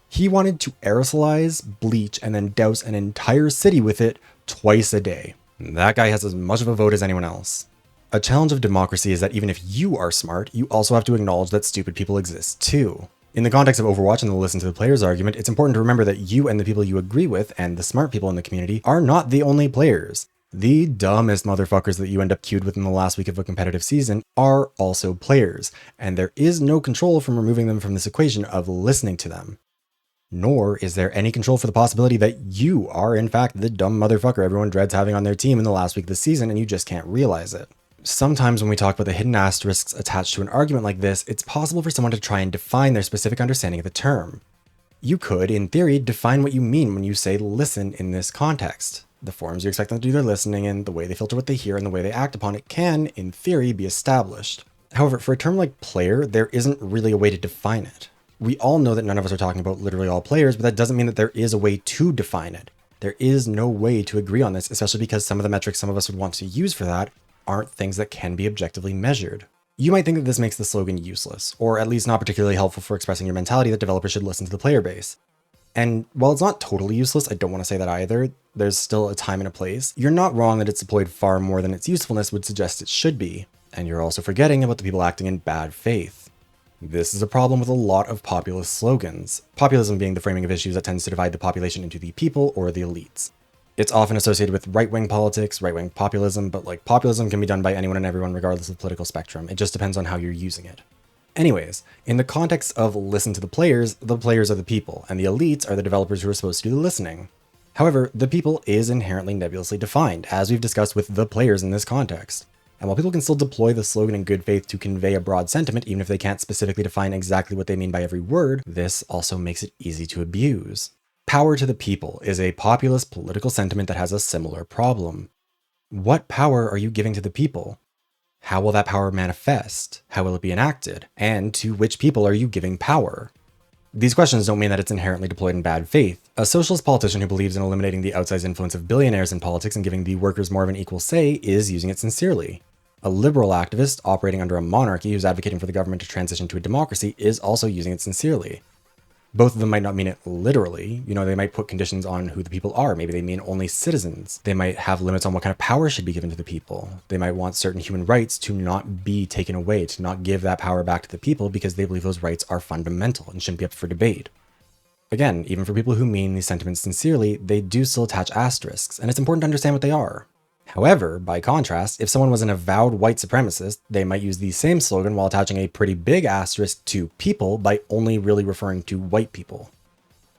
He wanted to aerosolize bleach and then douse an entire city with it twice a day. That guy has as much of a vote as anyone else. A challenge of democracy is that even if you are smart, you also have to acknowledge that stupid people exist too. In the context of Overwatch and the listen to the players argument, it's important to remember that you and the people you agree with, and the smart people in the community, are not the only players. The dumbest motherfuckers that you end up queued with in the last week of a competitive season are also players, and there is no control from removing them from this equation of listening to them. Nor is there any control for the possibility that you are in fact the dumb motherfucker everyone dreads having on their team in the last week of the season and you just can't realize it. Sometimes when we talk about the hidden asterisks attached to an argument like this, it's possible for someone to try and define their specific understanding of the term. You could, in theory, define what you mean when you say listen in this context. The forms you expect them to do their listening in, the way they filter what they hear, and the way they act upon it can, in theory, be established. However, for a term like player, there isn't really a way to define it. We all know that none of us are talking about literally all players, but that doesn't mean that there is a way to define it. There is no way to agree on this, especially because some of the metrics some of us would want to use for that aren't things that can be objectively measured. You might think that this makes the slogan useless, or at least not particularly helpful for expressing your mentality that developers should listen to the player base. And while it's not totally useless, I don't want to say that either. There's still a time and a place. You're not wrong that it's deployed far more than its usefulness would suggest it should be. And you're also forgetting about the people acting in bad faith. This is a problem with a lot of populist slogans. Populism being the framing of issues that tends to divide the population into the people or the elites. It's often associated with right-wing politics, right-wing populism, but like populism can be done by anyone and everyone regardless of the political spectrum. It just depends on how you're using it. Anyways, in the context of listen to the players are the people, and the elites are the developers who are supposed to do the listening. However, the people is inherently nebulously defined, as we've discussed with the players in this context. And while people can still deploy the slogan in good faith to convey a broad sentiment, even if they can't specifically define exactly what they mean by every word, this also makes it easy to abuse. Power to the people is a populist political sentiment that has a similar problem. What power are you giving to the people? How will that power manifest? How will it be enacted? And to which people are you giving power? These questions don't mean that it's inherently deployed in bad faith. A socialist politician who believes in eliminating the outsized influence of billionaires in politics and giving the workers more of an equal say is using it sincerely. A liberal activist operating under a monarchy who's advocating for the government to transition to a democracy is also using it sincerely. Both of them might not mean it literally. They might put conditions on who the people are. Maybe they mean only citizens. They might have limits on what kind of power should be given to the people. They might want certain human rights to not be taken away, to not give that power back to the people because they believe those rights are fundamental and shouldn't be up for debate. Again, even for people who mean these sentiments sincerely, they do still attach asterisks, and it's important to understand what they are. However, by contrast, if someone was an avowed white supremacist, they might use the same slogan while attaching a pretty big asterisk to people by only really referring to white people.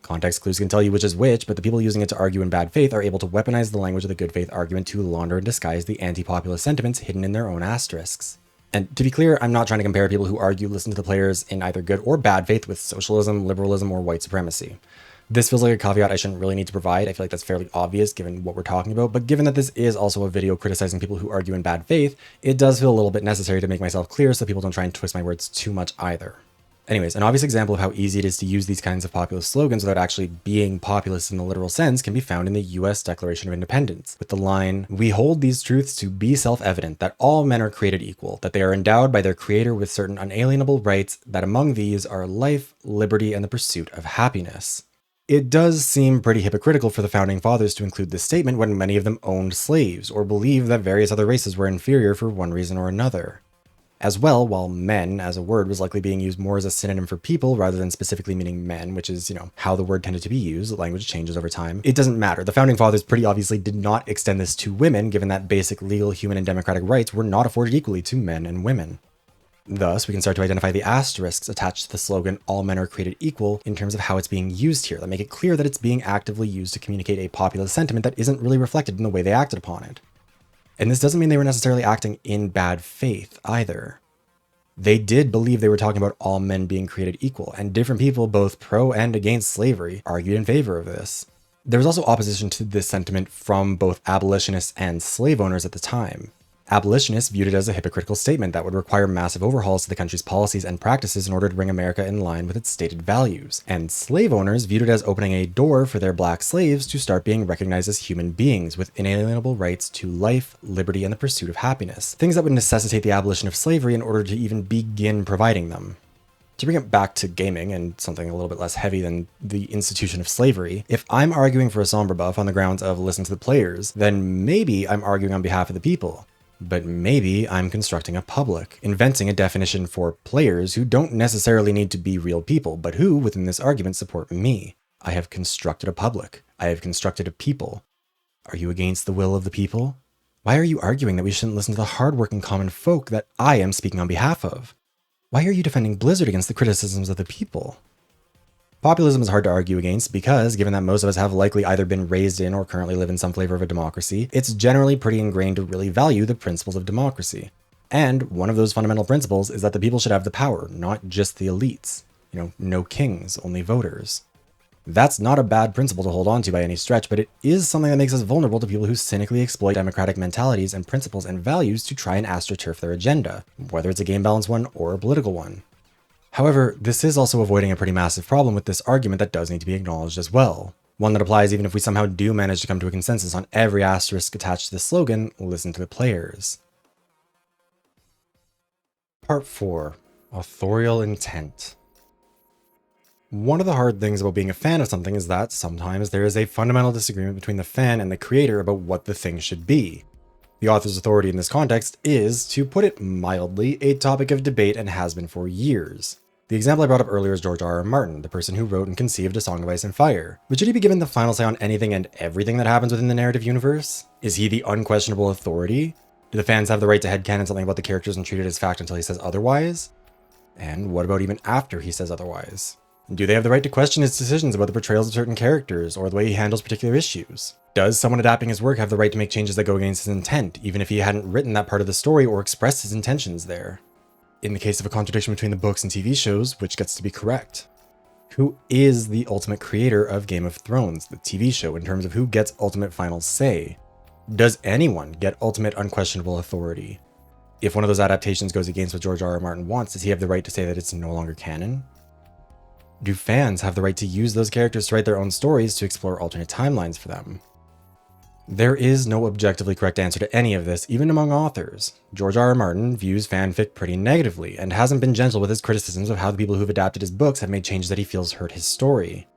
Context clues can tell you which is which, but the people using it to argue in bad faith are able to weaponize the language of the good faith argument to launder and disguise the anti-populist sentiments hidden in their own asterisks. And to be clear, I'm not trying to compare people who argue listen to the players in either good or bad faith with socialism, liberalism, or white supremacy. This feels like a caveat I shouldn't really need to provide. I feel like that's fairly obvious given what we're talking about, but given that this is also a video criticizing people who argue in bad faith, it does feel a little bit necessary to make myself clear so people don't try and twist my words too much either. Anyways, an obvious example of how easy it is to use these kinds of populist slogans without actually being populist in the literal sense can be found in the US Declaration of Independence, with the line, "We hold these truths to be self-evident, that all men are created equal, that they are endowed by their Creator with certain unalienable rights, that among these are life, liberty, and the pursuit of happiness." It does seem pretty hypocritical for the Founding Fathers to include this statement when many of them owned slaves, or believed that various other races were inferior for one reason or another. As well, while men as a word was likely being used more as a synonym for people rather than specifically meaning men, which is, how the word tended to be used, language changes over time, it doesn't matter. The Founding Fathers pretty obviously did not extend this to women, given that basic legal, human, and democratic rights were not afforded equally to men and women. Thus, we can start to identify the asterisks attached to the slogan, all men are created equal, in terms of how it's being used here, that make it clear that it's being actively used to communicate a populist sentiment that isn't really reflected in the way they acted upon it. And this doesn't mean they were necessarily acting in bad faith either. They did believe they were talking about all men being created equal, and different people, both pro and against slavery, argued in favor of this. There was also opposition to this sentiment from both abolitionists and slave owners at the time. Abolitionists viewed it as a hypocritical statement that would require massive overhauls to the country's policies and practices in order to bring America in line with its stated values, and slave owners viewed it as opening a door for their black slaves to start being recognized as human beings with inalienable rights to life, liberty, and the pursuit of happiness, things that would necessitate the abolition of slavery in order to even begin providing them. To bring it back to gaming, and something a little bit less heavy than the institution of slavery, if I'm arguing for a Sombra buff on the grounds of listen to the players, then maybe I'm arguing on behalf of the people. But maybe I'm constructing a public, inventing a definition for players who don't necessarily need to be real people, but who, within this argument, support me. I have constructed a public. I have constructed a people. Are you against the will of the people? Why are you arguing that we shouldn't listen to the hardworking common folk that I am speaking on behalf of? Why are you defending Blizzard against the criticisms of the people? Populism is hard to argue against because, given that most of us have likely either been raised in or currently live in some flavor of a democracy, it's generally pretty ingrained to really value the principles of democracy. And one of those fundamental principles is that the people should have the power, not just the elites. No kings, only voters. That's not a bad principle to hold on to by any stretch, but it is something that makes us vulnerable to people who cynically exploit democratic mentalities and principles and values to try and astroturf their agenda, whether it's a game balance one or a political one. However, this is also avoiding a pretty massive problem with this argument that does need to be acknowledged as well. One that applies even if we somehow do manage to come to a consensus on every asterisk attached to the slogan, listen to the players. Part 4. Authorial Intent. One of the hard things about being a fan of something is that sometimes there is a fundamental disagreement between the fan and the creator about what the thing should be. The author's authority in this context is, to put it mildly, a topic of debate and has been for years. The example I brought up earlier is George R. R. Martin, the person who wrote and conceived A Song of Ice and Fire. But should he be given the final say on anything and everything that happens within the narrative universe? Is he the unquestionable authority? Do the fans have the right to headcanon something about the characters and treat it as fact until he says otherwise? And what about even after he says otherwise? Do they have the right to question his decisions about the portrayals of certain characters or the way he handles particular issues? Does someone adapting his work have the right to make changes that go against his intent, even if he hadn't written that part of the story or expressed his intentions there? In the case of a contradiction between the books and TV shows, which gets to be correct? Who is the ultimate creator of Game of Thrones, the TV show, in terms of who gets ultimate final say? Does anyone get ultimate unquestionable authority? If one of those adaptations goes against what George R. R. Martin wants, does he have the right to say that it's no longer canon? Do fans have the right to use those characters to write their own stories to explore alternate timelines for them? There is no objectively correct answer to any of this, even among authors. George R. R. Martin views fanfic pretty negatively, and hasn't been gentle with his criticisms of how the people who've adapted his books have made changes that he feels hurt his story.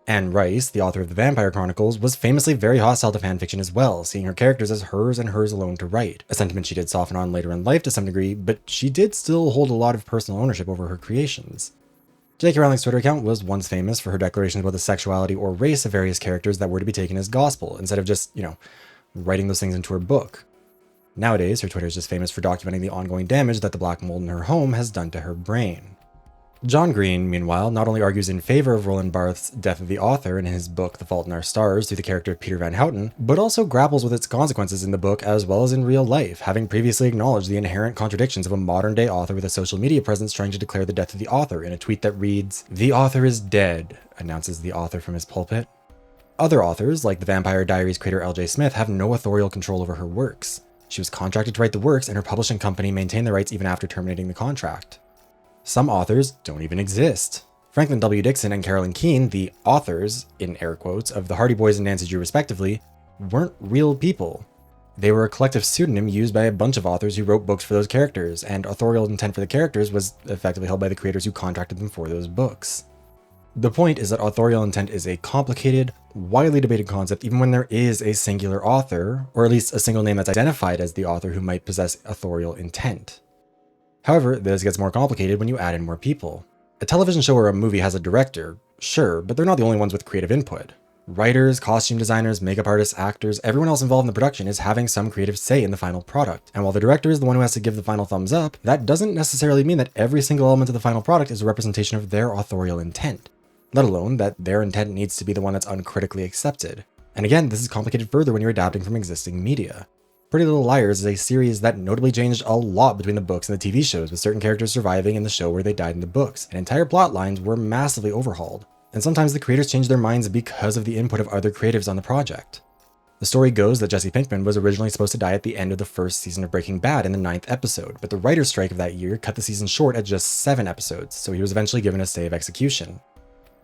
Anne Rice, the author of the Vampire Chronicles, was famously very hostile to fanfiction as well, seeing her characters as hers and hers alone to write, a sentiment she did soften on later in life to some degree, but she did still hold a lot of personal ownership over her creations. J.K. Rowling's Twitter account was once famous for her declarations about the sexuality or race of various characters that were to be taken as gospel, instead of just, writing those things into her book. Nowadays, her Twitter is just famous for documenting the ongoing damage that the black mold in her home has done to her brain. John Green, meanwhile, not only argues in favor of Roland Barthes' Death of the Author in his book The Fault in Our Stars through the character of Peter Van Houten, but also grapples with its consequences in the book as well as in real life, having previously acknowledged the inherent contradictions of a modern-day author with a social media presence trying to declare the death of the author in a tweet that reads, "The author is dead," announces the author from his pulpit. Other authors, like the Vampire Diaries creator L.J. Smith, have no authorial control over her works. She was contracted to write the works, and her publishing company maintained the rights even after terminating the contract. Some authors don't even exist. Franklin W. Dixon and Carolyn Keene, the authors, in air quotes, of the Hardy Boys and Nancy Drew respectively, weren't real people. They were a collective pseudonym used by a bunch of authors who wrote books for those characters, and authorial intent for the characters was effectively held by the creators who contracted them for those books. The point is that authorial intent is a complicated, widely debated concept even when there is a singular author, or at least a single name that's identified as the author who might possess authorial intent. However, this gets more complicated when you add in more people. A television show or a movie has a director, sure, but they're not the only ones with creative input. Writers, costume designers, makeup artists, actors, everyone else involved in the production is having some creative say in the final product. And while the director is the one who has to give the final thumbs up, that doesn't necessarily mean that every single element of the final product is a representation of their authorial intent, let alone that their intent needs to be the one that's uncritically accepted. And again, this is complicated further when you're adapting from existing media. Pretty Little Liars is a series that notably changed a lot between the books and the TV shows, with certain characters surviving in the show where they died in the books, and entire plot lines were massively overhauled. And sometimes the creators changed their minds because of the input of other creatives on the project. The story goes that Jesse Pinkman was originally supposed to die at the end of the first season of Breaking Bad in the 9th episode, but the writer's strike of that year cut the season short at just 7 episodes, so he was eventually given a stay of execution.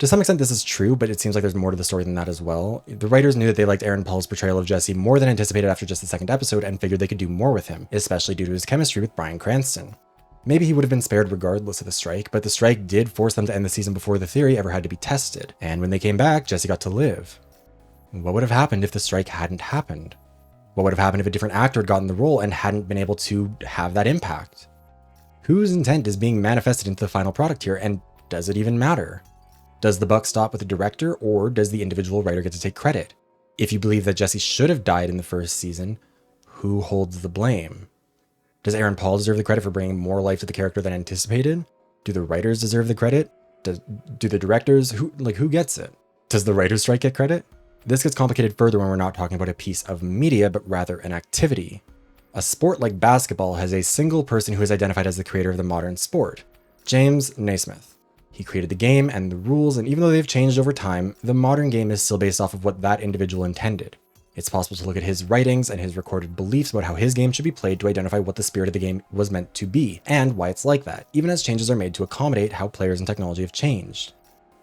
To some extent this is true, but it seems like there's more to the story than that as well. The writers knew that they liked Aaron Paul's portrayal of Jesse more than anticipated after just the 2nd episode and figured they could do more with him, especially due to his chemistry with Bryan Cranston. Maybe he would have been spared regardless of the strike, but the strike did force them to end the season before the theory ever had to be tested, and when they came back, Jesse got to live. What would have happened if the strike hadn't happened? What would have happened if a different actor had gotten the role and hadn't been able to have that impact? Whose intent is being manifested into the final product here, and does it even matter? Does the buck stop with the director, or does the individual writer get to take credit? If you believe that Jesse should have died in the first season, who holds the blame? Does Aaron Paul deserve the credit for bringing more life to the character than anticipated? Do the writers deserve the credit? Do the directors? Who gets it? Does the writer's strike get credit? This gets complicated further when we're not talking about a piece of media, but rather an activity. A sport like basketball has a single person who is identified as the creator of the modern sport, James Naismith. He created the game and the rules, and even though they've changed over time, the modern game is still based off of what that individual intended. It's possible to look at his writings and his recorded beliefs about how his game should be played to identify what the spirit of the game was meant to be, and why it's like that, even as changes are made to accommodate how players and technology have changed.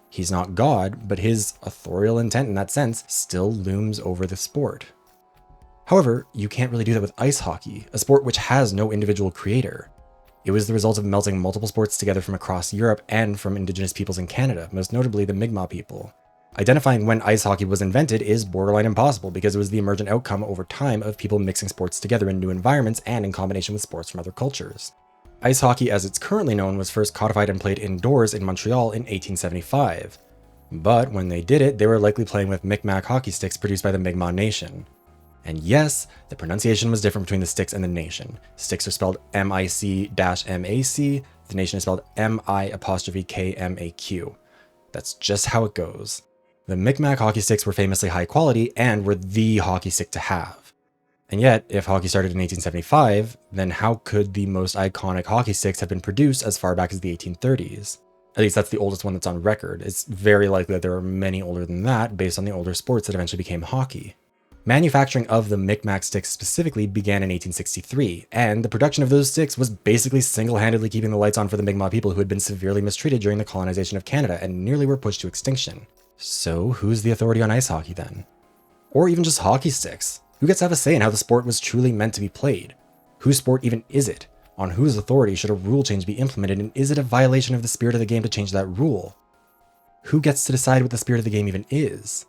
He's not God, but his authorial intent in that sense still looms over the sport. However, you can't really do that with ice hockey, a sport which has no individual creator. It was the result of melting multiple sports together from across Europe and from indigenous peoples in Canada, most notably the Mi'kmaq people. Identifying when ice hockey was invented is borderline impossible because it was the emergent outcome over time of people mixing sports together in new environments and in combination with sports from other cultures. Ice hockey, as it's currently known, was first codified and played indoors in Montreal in 1875. But when they did it, they were likely playing with Mi'kmaq hockey sticks produced by the Mi'kmaq Nation. And yes, the pronunciation was different between the sticks and the nation. Sticks are spelled M-I-C-M-A-C, the nation is spelled M-I-K-M-A-Q. That's just how it goes. The Mi'kmaq hockey sticks were famously high quality and were the hockey stick to have. And yet, if hockey started in 1875, then how could the most iconic hockey sticks have been produced as far back as the 1830s? At least that's the oldest one that's on record. It's very likely that there are many older than that based on the older sports that eventually became hockey. Manufacturing of the Mi'kmaq sticks specifically began in 1863, and the production of those sticks was basically single-handedly keeping the lights on for the Mi'kmaq people who had been severely mistreated during the colonization of Canada and nearly were pushed to extinction. So who's the authority on ice hockey then? Or even just hockey sticks? Who gets to have a say in how the sport was truly meant to be played? Whose sport even is it? On whose authority should a rule change be implemented, and is it a violation of the spirit of the game to change that rule? Who gets to decide what the spirit of the game even is?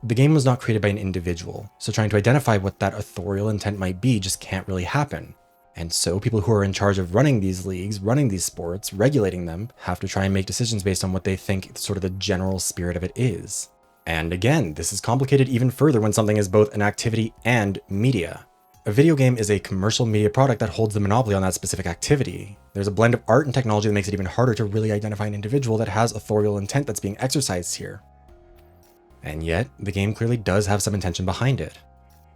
The game was not created by an individual, so trying to identify what that authorial intent might be just can't really happen. And so people who are in charge of running these leagues, running these sports, regulating them, have to try and make decisions based on what they think sort of the general spirit of it is. And again, this is complicated even further when something is both an activity and media. A video game is a commercial media product that holds the monopoly on that specific activity. There's a blend of art and technology that makes it even harder to really identify an individual that has authorial intent that's being exercised here. And yet, the game clearly does have some intention behind it.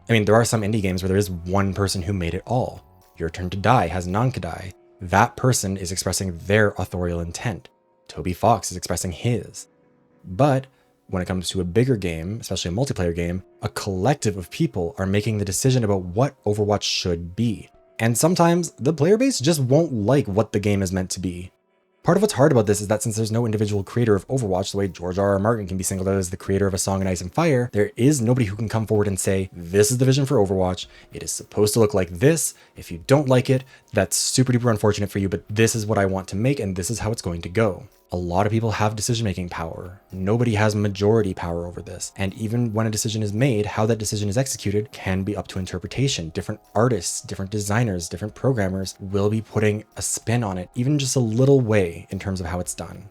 I mean, there are some indie games where there is one person who made it all. Your Turn to Die has Nankadai. That person is expressing their authorial intent. Toby Fox is expressing his. But when it comes to a bigger game, especially a multiplayer game, a collective of people are making the decision about what Overwatch should be. And sometimes the player base just won't like what the game is meant to be. Part of what's hard about this is that since there's no individual creator of Overwatch, the way George R.R. Martin can be singled out as the creator of A Song in Ice and Fire, there is nobody who can come forward and say, this is the vision for Overwatch, it is supposed to look like this, if you don't like it, that's super duper unfortunate for you, but this is what I want to make and this is how it's going to go. A lot of people have decision-making power. Nobody has majority power over this. And even when a decision is made, how that decision is executed can be up to interpretation. Different artists, different designers, different programmers will be putting a spin on it, even just a little way in terms of how it's done.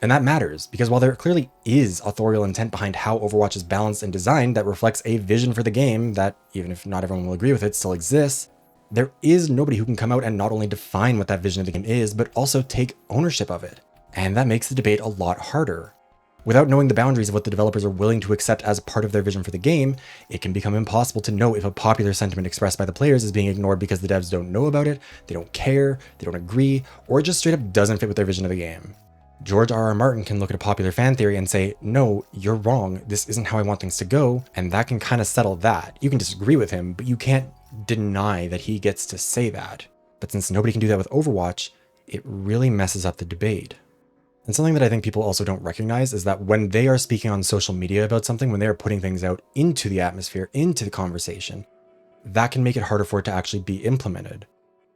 And that matters, because while there clearly is authorial intent behind how Overwatch is balanced and designed that reflects a vision for the game that, even if not everyone will agree with it, still exists, there is nobody who can come out and not only define what that vision of the game is, but also take ownership of it. And that makes the debate a lot harder. Without knowing the boundaries of what the developers are willing to accept as part of their vision for the game, it can become impossible to know if a popular sentiment expressed by the players is being ignored because the devs don't know about it, they don't care, they don't agree, or it just straight up doesn't fit with their vision of the game. George R.R. Martin can look at a popular fan theory and say, no, you're wrong, this isn't how I want things to go, and that can kind of settle that. You can disagree with him, but you can't deny that he gets to say that. But since nobody can do that with Overwatch, it really messes up the debate. And something that I think people also don't recognize is that when they are speaking on social media about something, when they are putting things out into the atmosphere, into the conversation, that can make it harder for it to actually be implemented.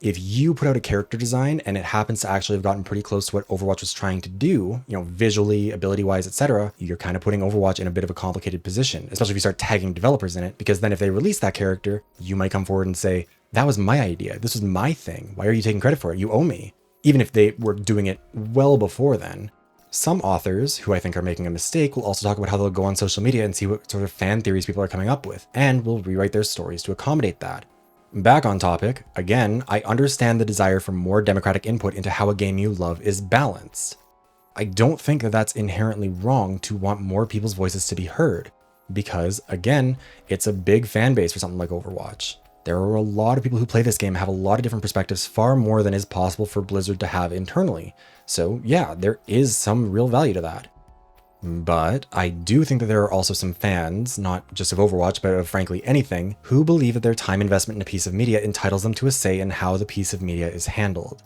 If you put out a character design and it happens to actually have gotten pretty close to what Overwatch was trying to do, visually, ability-wise, etc., you're kind of putting Overwatch in a bit of a complicated position, especially if you start tagging developers in it, because then if they release that character, you might come forward and say, that was my idea, this was my thing, why are you taking credit for it? You owe me. Even if they were doing it well before then. Some authors, who I think are making a mistake, will also talk about how they'll go on social media and see what sort of fan theories people are coming up with, and will rewrite their stories to accommodate that. Back on topic, again, I understand the desire for more democratic input into how a game you love is balanced. I don't think that that's inherently wrong to want more people's voices to be heard, because, again, it's a big fan base for something like Overwatch. There are a lot of people who play this game have a lot of different perspectives, far more than is possible for Blizzard to have internally. So yeah, there is some real value to that. But I do think that there are also some fans, not just of Overwatch, but of frankly anything, who believe that their time investment in a piece of media entitles them to a say in how the piece of media is handled.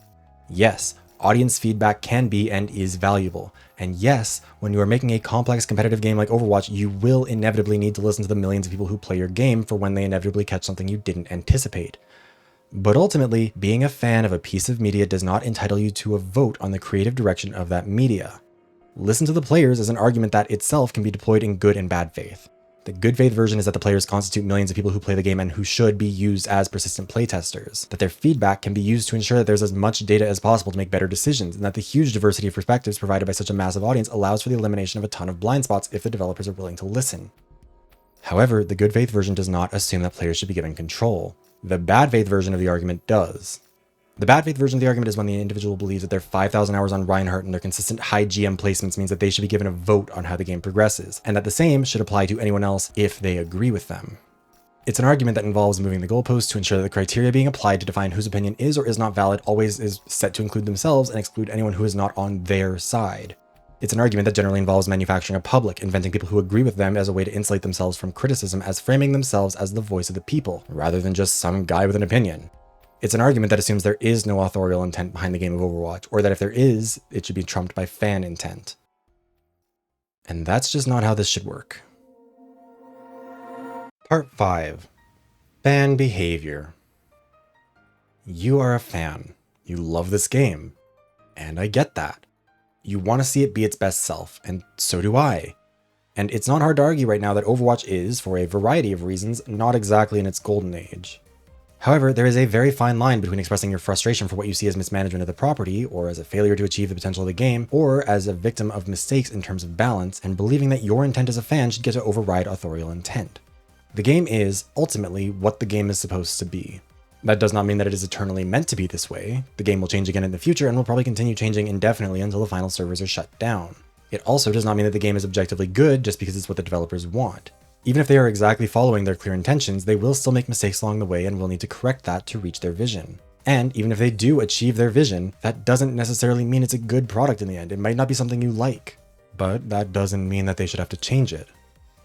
Yes, audience feedback can be and is valuable. And yes, when you are making a complex competitive game like Overwatch, you will inevitably need to listen to the millions of people who play your game for when they inevitably catch something you didn't anticipate. But ultimately, being a fan of a piece of media does not entitle you to a vote on the creative direction of that media. Listen to the players is an argument that itself can be deployed in good and bad faith. The good faith version is that the players constitute millions of people who play the game and who should be used as persistent playtesters, that their feedback can be used to ensure that there's as much data as possible to make better decisions, and that the huge diversity of perspectives provided by such a massive audience allows for the elimination of a ton of blind spots if the developers are willing to listen. However, the good faith version does not assume that players should be given control. The bad faith version of the argument does. The bad faith version of the argument is when the individual believes that their 5,000 hours on Reinhardt and their consistent high GM placements means that they should be given a vote on how the game progresses, and that the same should apply to anyone else if they agree with them. It's an argument that involves moving the goalposts to ensure that the criteria being applied to define whose opinion is or is not valid always is set to include themselves and exclude anyone who is not on their side. It's an argument that generally involves manufacturing a public, inventing people who agree with them as a way to insulate themselves from criticism, as framing themselves as the voice of the people, rather than just some guy with an opinion. It's an argument that assumes there is no authorial intent behind the game of Overwatch, or that if there is, it should be trumped by fan intent. And that's just not how this should work. Part 5. Fan Behavior. You are a fan. You love this game. And I get that. You want to see it be its best self, and so do I. And it's not hard to argue right now that Overwatch is, for a variety of reasons, not exactly in its golden age. However, there is a very fine line between expressing your frustration for what you see as mismanagement of the property, or as a failure to achieve the potential of the game, or as a victim of mistakes in terms of balance, and believing that your intent as a fan should get to override authorial intent. The game is, ultimately, what the game is supposed to be. That does not mean that it is eternally meant to be this way. The game will change again in the future and will probably continue changing indefinitely until the final servers are shut down. It also does not mean that the game is objectively good just because it's what the developers want. Even if they are exactly following their clear intentions, they will still make mistakes along the way and will need to correct that to reach their vision. And even if they do achieve their vision, that doesn't necessarily mean it's a good product in the end. It might not be something you like, but that doesn't mean that they should have to change it.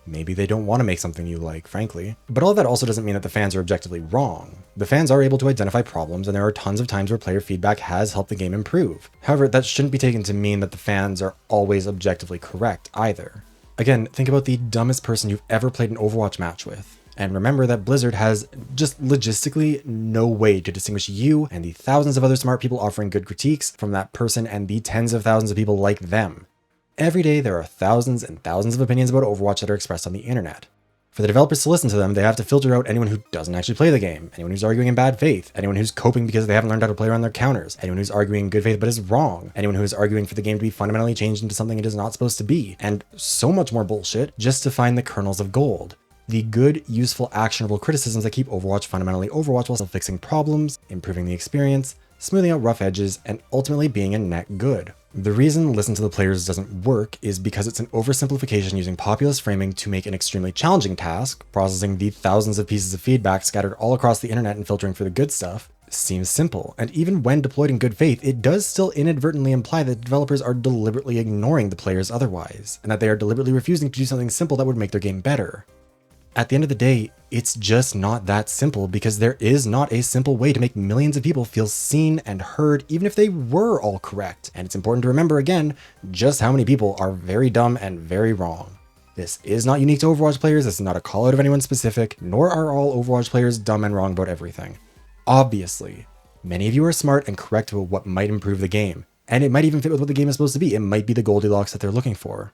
Maybe they don't want to make something you like, frankly. But all of that also doesn't mean that the fans are objectively wrong. The fans are able to identify problems, and there are tons of times where player feedback has helped the game improve. However, that shouldn't be taken to mean that the fans are always objectively correct either. Again, think about the dumbest person you've ever played an Overwatch match with. And remember that Blizzard has just logistically no way to distinguish you and the thousands of other smart people offering good critiques from that person and the tens of thousands of people like them. Every day there are thousands and thousands of opinions about Overwatch that are expressed on the internet. For the developers to listen to them, they have to filter out anyone who doesn't actually play the game, anyone who's arguing in bad faith, anyone who's coping because they haven't learned how to play around their counters, anyone who's arguing in good faith but is wrong, anyone who is arguing for the game to be fundamentally changed into something it is not supposed to be, and so much more bullshit just to find the kernels of gold. The good, useful, actionable criticisms that keep Overwatch fundamentally Overwatch while still fixing problems, improving the experience, smoothing out rough edges, and ultimately being a net good. The reason Listen to the Players doesn't work is because it's an oversimplification using populist framing to make an extremely challenging task, processing the thousands of pieces of feedback scattered all across the internet and filtering for the good stuff, seems simple. And even when deployed in good faith, it does still inadvertently imply that developers are deliberately ignoring the players otherwise, and that they are deliberately refusing to do something simple that would make their game better. At the end of the day, it's just not that simple, because there is not a simple way to make millions of people feel seen and heard, even if they were all correct. And it's important to remember again, just how many people are very dumb and very wrong. This is not unique to Overwatch players, this is not a call out of anyone specific, nor are all Overwatch players dumb and wrong about everything. Obviously, many of you are smart and correct about what might improve the game, and it might even fit with what the game is supposed to be. It might be the Goldilocks that they're looking for.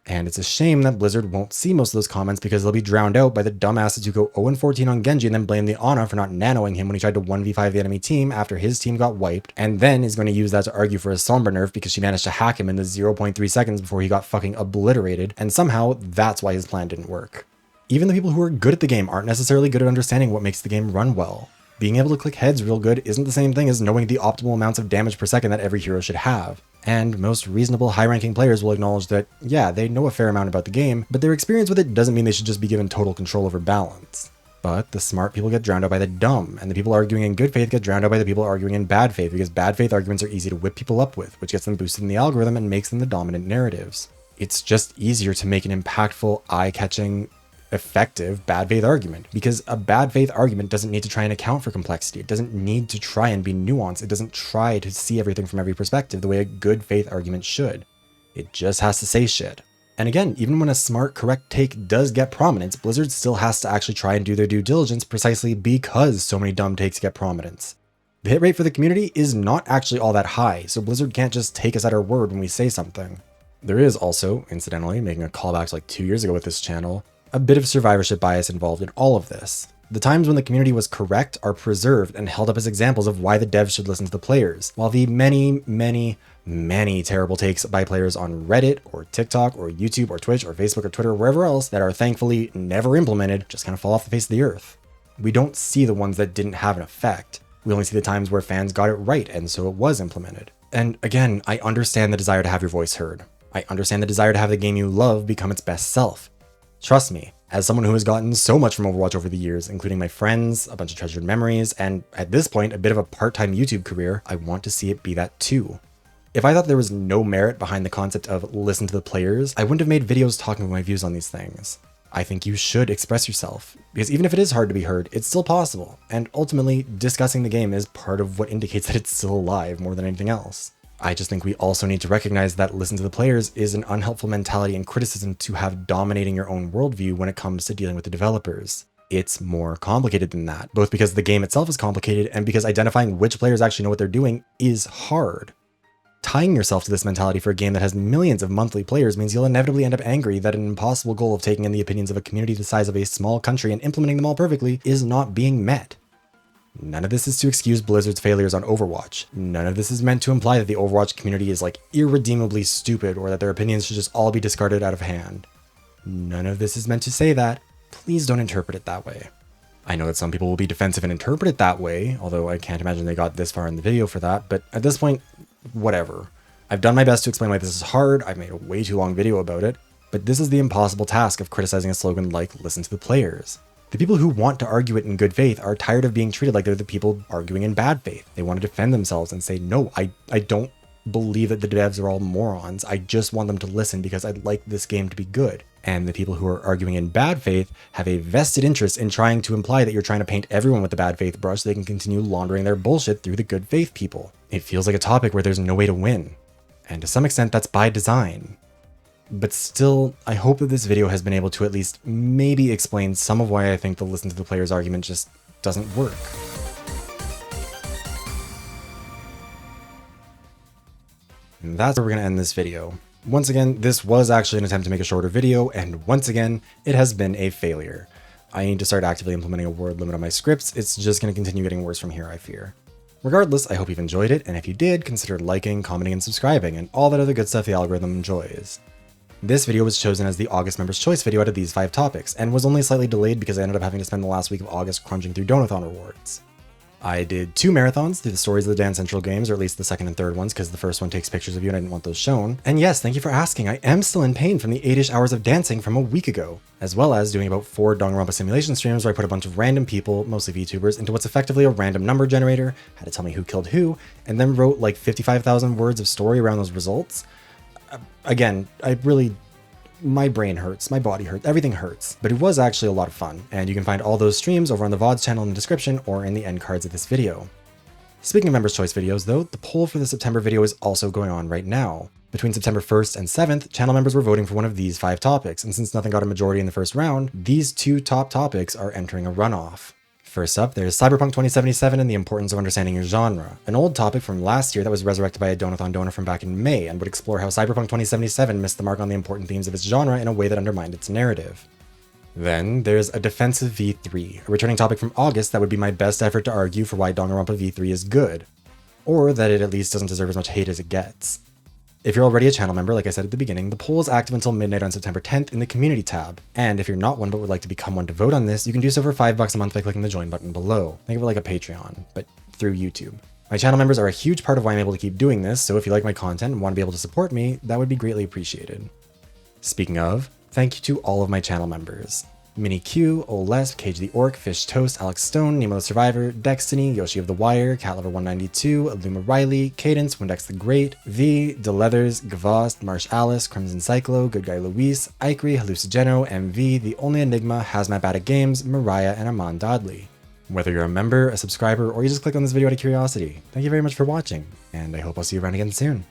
And it's a shame that Blizzard won't see most of those comments, because they'll be drowned out by the dumbasses who go 0-14 on Genji and then blame the Ana for not nanoing him when he tried to 1v5 the enemy team after his team got wiped, and then is going to use that to argue for a Sombra nerf because she managed to hack him in the 0.3 seconds before he got fucking obliterated, and somehow that's why his plan didn't work. Even the people who are good at the game aren't necessarily good at understanding what makes the game run well. Being able to click heads real good isn't the same thing as knowing the optimal amounts of damage per second that every hero should have. And most reasonable high-ranking players will acknowledge that, yeah, they know a fair amount about the game, but their experience with it doesn't mean they should just be given total control over balance. But the smart people get drowned out by the dumb, and the people arguing in good faith get drowned out by the people arguing in bad faith, because bad faith arguments are easy to whip people up with, which gets them boosted in the algorithm and makes them the dominant narratives. It's just easier to make an impactful, eye-catching, effective bad faith argument, because a bad faith argument doesn't need to try and account for complexity. It doesn't need to try and be nuanced. It doesn't try to see everything from every perspective the way a good faith argument should. It just has to say shit. And again, even when a smart, correct take does get prominence, Blizzard still has to actually try and do their due diligence precisely because so many dumb takes get prominence. The hit rate for the community is not actually all that high, so Blizzard can't just take us at our word when we say something. There is also, incidentally, making a callback to like 2 years ago with this channel, a bit of survivorship bias involved in all of this. The times when the community was correct are preserved and held up as examples of why the devs should listen to the players, while the many terrible takes by players on Reddit or TikTok or YouTube or Twitch or Facebook or Twitter or wherever else that are thankfully never implemented just kind of fall off the face of the earth. We don't see the ones that didn't have an effect. We only see the times where fans got it right and so it was implemented. And again, I understand the desire to have your voice heard. I understand the desire to have the game you love become its best self. Trust me, as someone who has gotten so much from Overwatch over the years, including my friends, a bunch of treasured memories, and at this point, a bit of a part-time YouTube career, I want to see it be that too. If I thought there was no merit behind the concept of listen to the players, I wouldn't have made videos talking about my views on these things. I think you should express yourself, because even if it is hard to be heard, it's still possible, and ultimately, discussing the game is part of what indicates that it's still alive more than anything else. I just think we also need to recognize that listen to the players is an unhelpful mentality and criticism to have dominating your own worldview when it comes to dealing with the developers. It's more complicated than that, both because the game itself is complicated and because identifying which players actually know what they're doing is hard. Tying yourself to this mentality for a game that has millions of monthly players means you'll inevitably end up angry that an impossible goal of taking in the opinions of a community the size of a small country and implementing them all perfectly is not being met. None of this is to excuse Blizzard's failures on Overwatch. None of this is meant to imply that the Overwatch community is like irredeemably stupid or that their opinions should just all be discarded out of hand. None of this is meant to say that. Please don't interpret it that way. I know that some people will be defensive and interpret it that way, although I can't imagine they got this far in the video for that, but at this point, whatever. I've done my best to explain why this is hard, I've made a way too long video about it, but this is the impossible task of criticizing a slogan like listen to the players. The people who want to argue it in good faith are tired of being treated like they're the people arguing in bad faith. They want to defend themselves and say, no, I don't believe that the devs are all morons. I just want them to listen because I'd like this game to be good. And the people who are arguing in bad faith have a vested interest in trying to imply that you're trying to paint everyone with the bad faith brush so they can continue laundering their bullshit through the good faith people. It feels like a topic where there's no way to win. And to some extent, that's by design. But still, I hope that this video has been able to at least maybe explain some of why I think the listen to the players argument just doesn't work. And that's where we're going to end this video. Once again, this was actually an attempt to make a shorter video, and once again, it has been a failure. I need to start actively implementing a word limit on my scripts. It's just going to continue getting worse from here, I fear. Regardless, I hope you've enjoyed it, and if you did, consider liking, commenting, and subscribing, and all that other good stuff the algorithm enjoys. This video was chosen as the August Members' Choice video out of these 5 topics, and was only slightly delayed because I ended up having to spend the last week of August crunching through Donathon rewards. I did 2 marathons through the Stories of the Dance Central games, or at least the second and third ones, because the first one takes pictures of you and I didn't want those shown. And yes, thank you for asking, I am still in pain from the 8-ish hours of dancing from a week ago, as well as doing about 4 Danganronpa simulation streams where I put a bunch of random people, mostly VTubers, into what's effectively a random number generator, had to tell me who killed who, and then wrote like 55,000 words of story around those results. Again, my brain hurts, my body hurts, everything hurts, but it was actually a lot of fun, and you can find all those streams over on the VODs channel in the description or in the end cards of this video. Speaking of Members' Choice videos though, the poll for the September video is also going on right now. Between September 1st and 7th, channel members were voting for one of these 5 topics, and since nothing got a majority in the first round, these 2 top topics are entering a runoff. First up, there's Cyberpunk 2077 and the importance of understanding your genre, an old topic from last year that was resurrected by a Donathon donor from back in May and would explore how Cyberpunk 2077 missed the mark on the important themes of its genre in a way that undermined its narrative. Then there's a Defensive V3, a returning topic from August that would be my best effort to argue for why Danganronpa V3 is good, or that it at least doesn't deserve as much hate as it gets. If you're already a channel member, like I said at the beginning, the poll is active until midnight on September 10th in the community tab. And if you're not one but would like to become one to vote on this, you can do so for $5 a month by clicking the join button below. Think of it like a Patreon, but through YouTube. My channel members are a huge part of why I'm able to keep doing this, so if you like my content and want to be able to support me, that would be greatly appreciated. Speaking of, thank you to all of my channel members. Minnie Q, Olesp, Cage the Orc, Fish Toast, Alex Stone, Nemo the Survivor, Destiny, Yoshi of the Wire, CatLover192, Luma Riley, Cadence, Windex the Great, V, Deleathers, Gavost, Marsh Alice, Crimson Cyclo, Good Guy Luis, Ikri, Hallucigeno, MV, The Only Enigma, Hazmat Bad at Games, Mariah, and Armand Dodley. Whether you're a member, a subscriber, or you just click on this video out of curiosity, thank you very much for watching, and I hope I'll see you around again soon.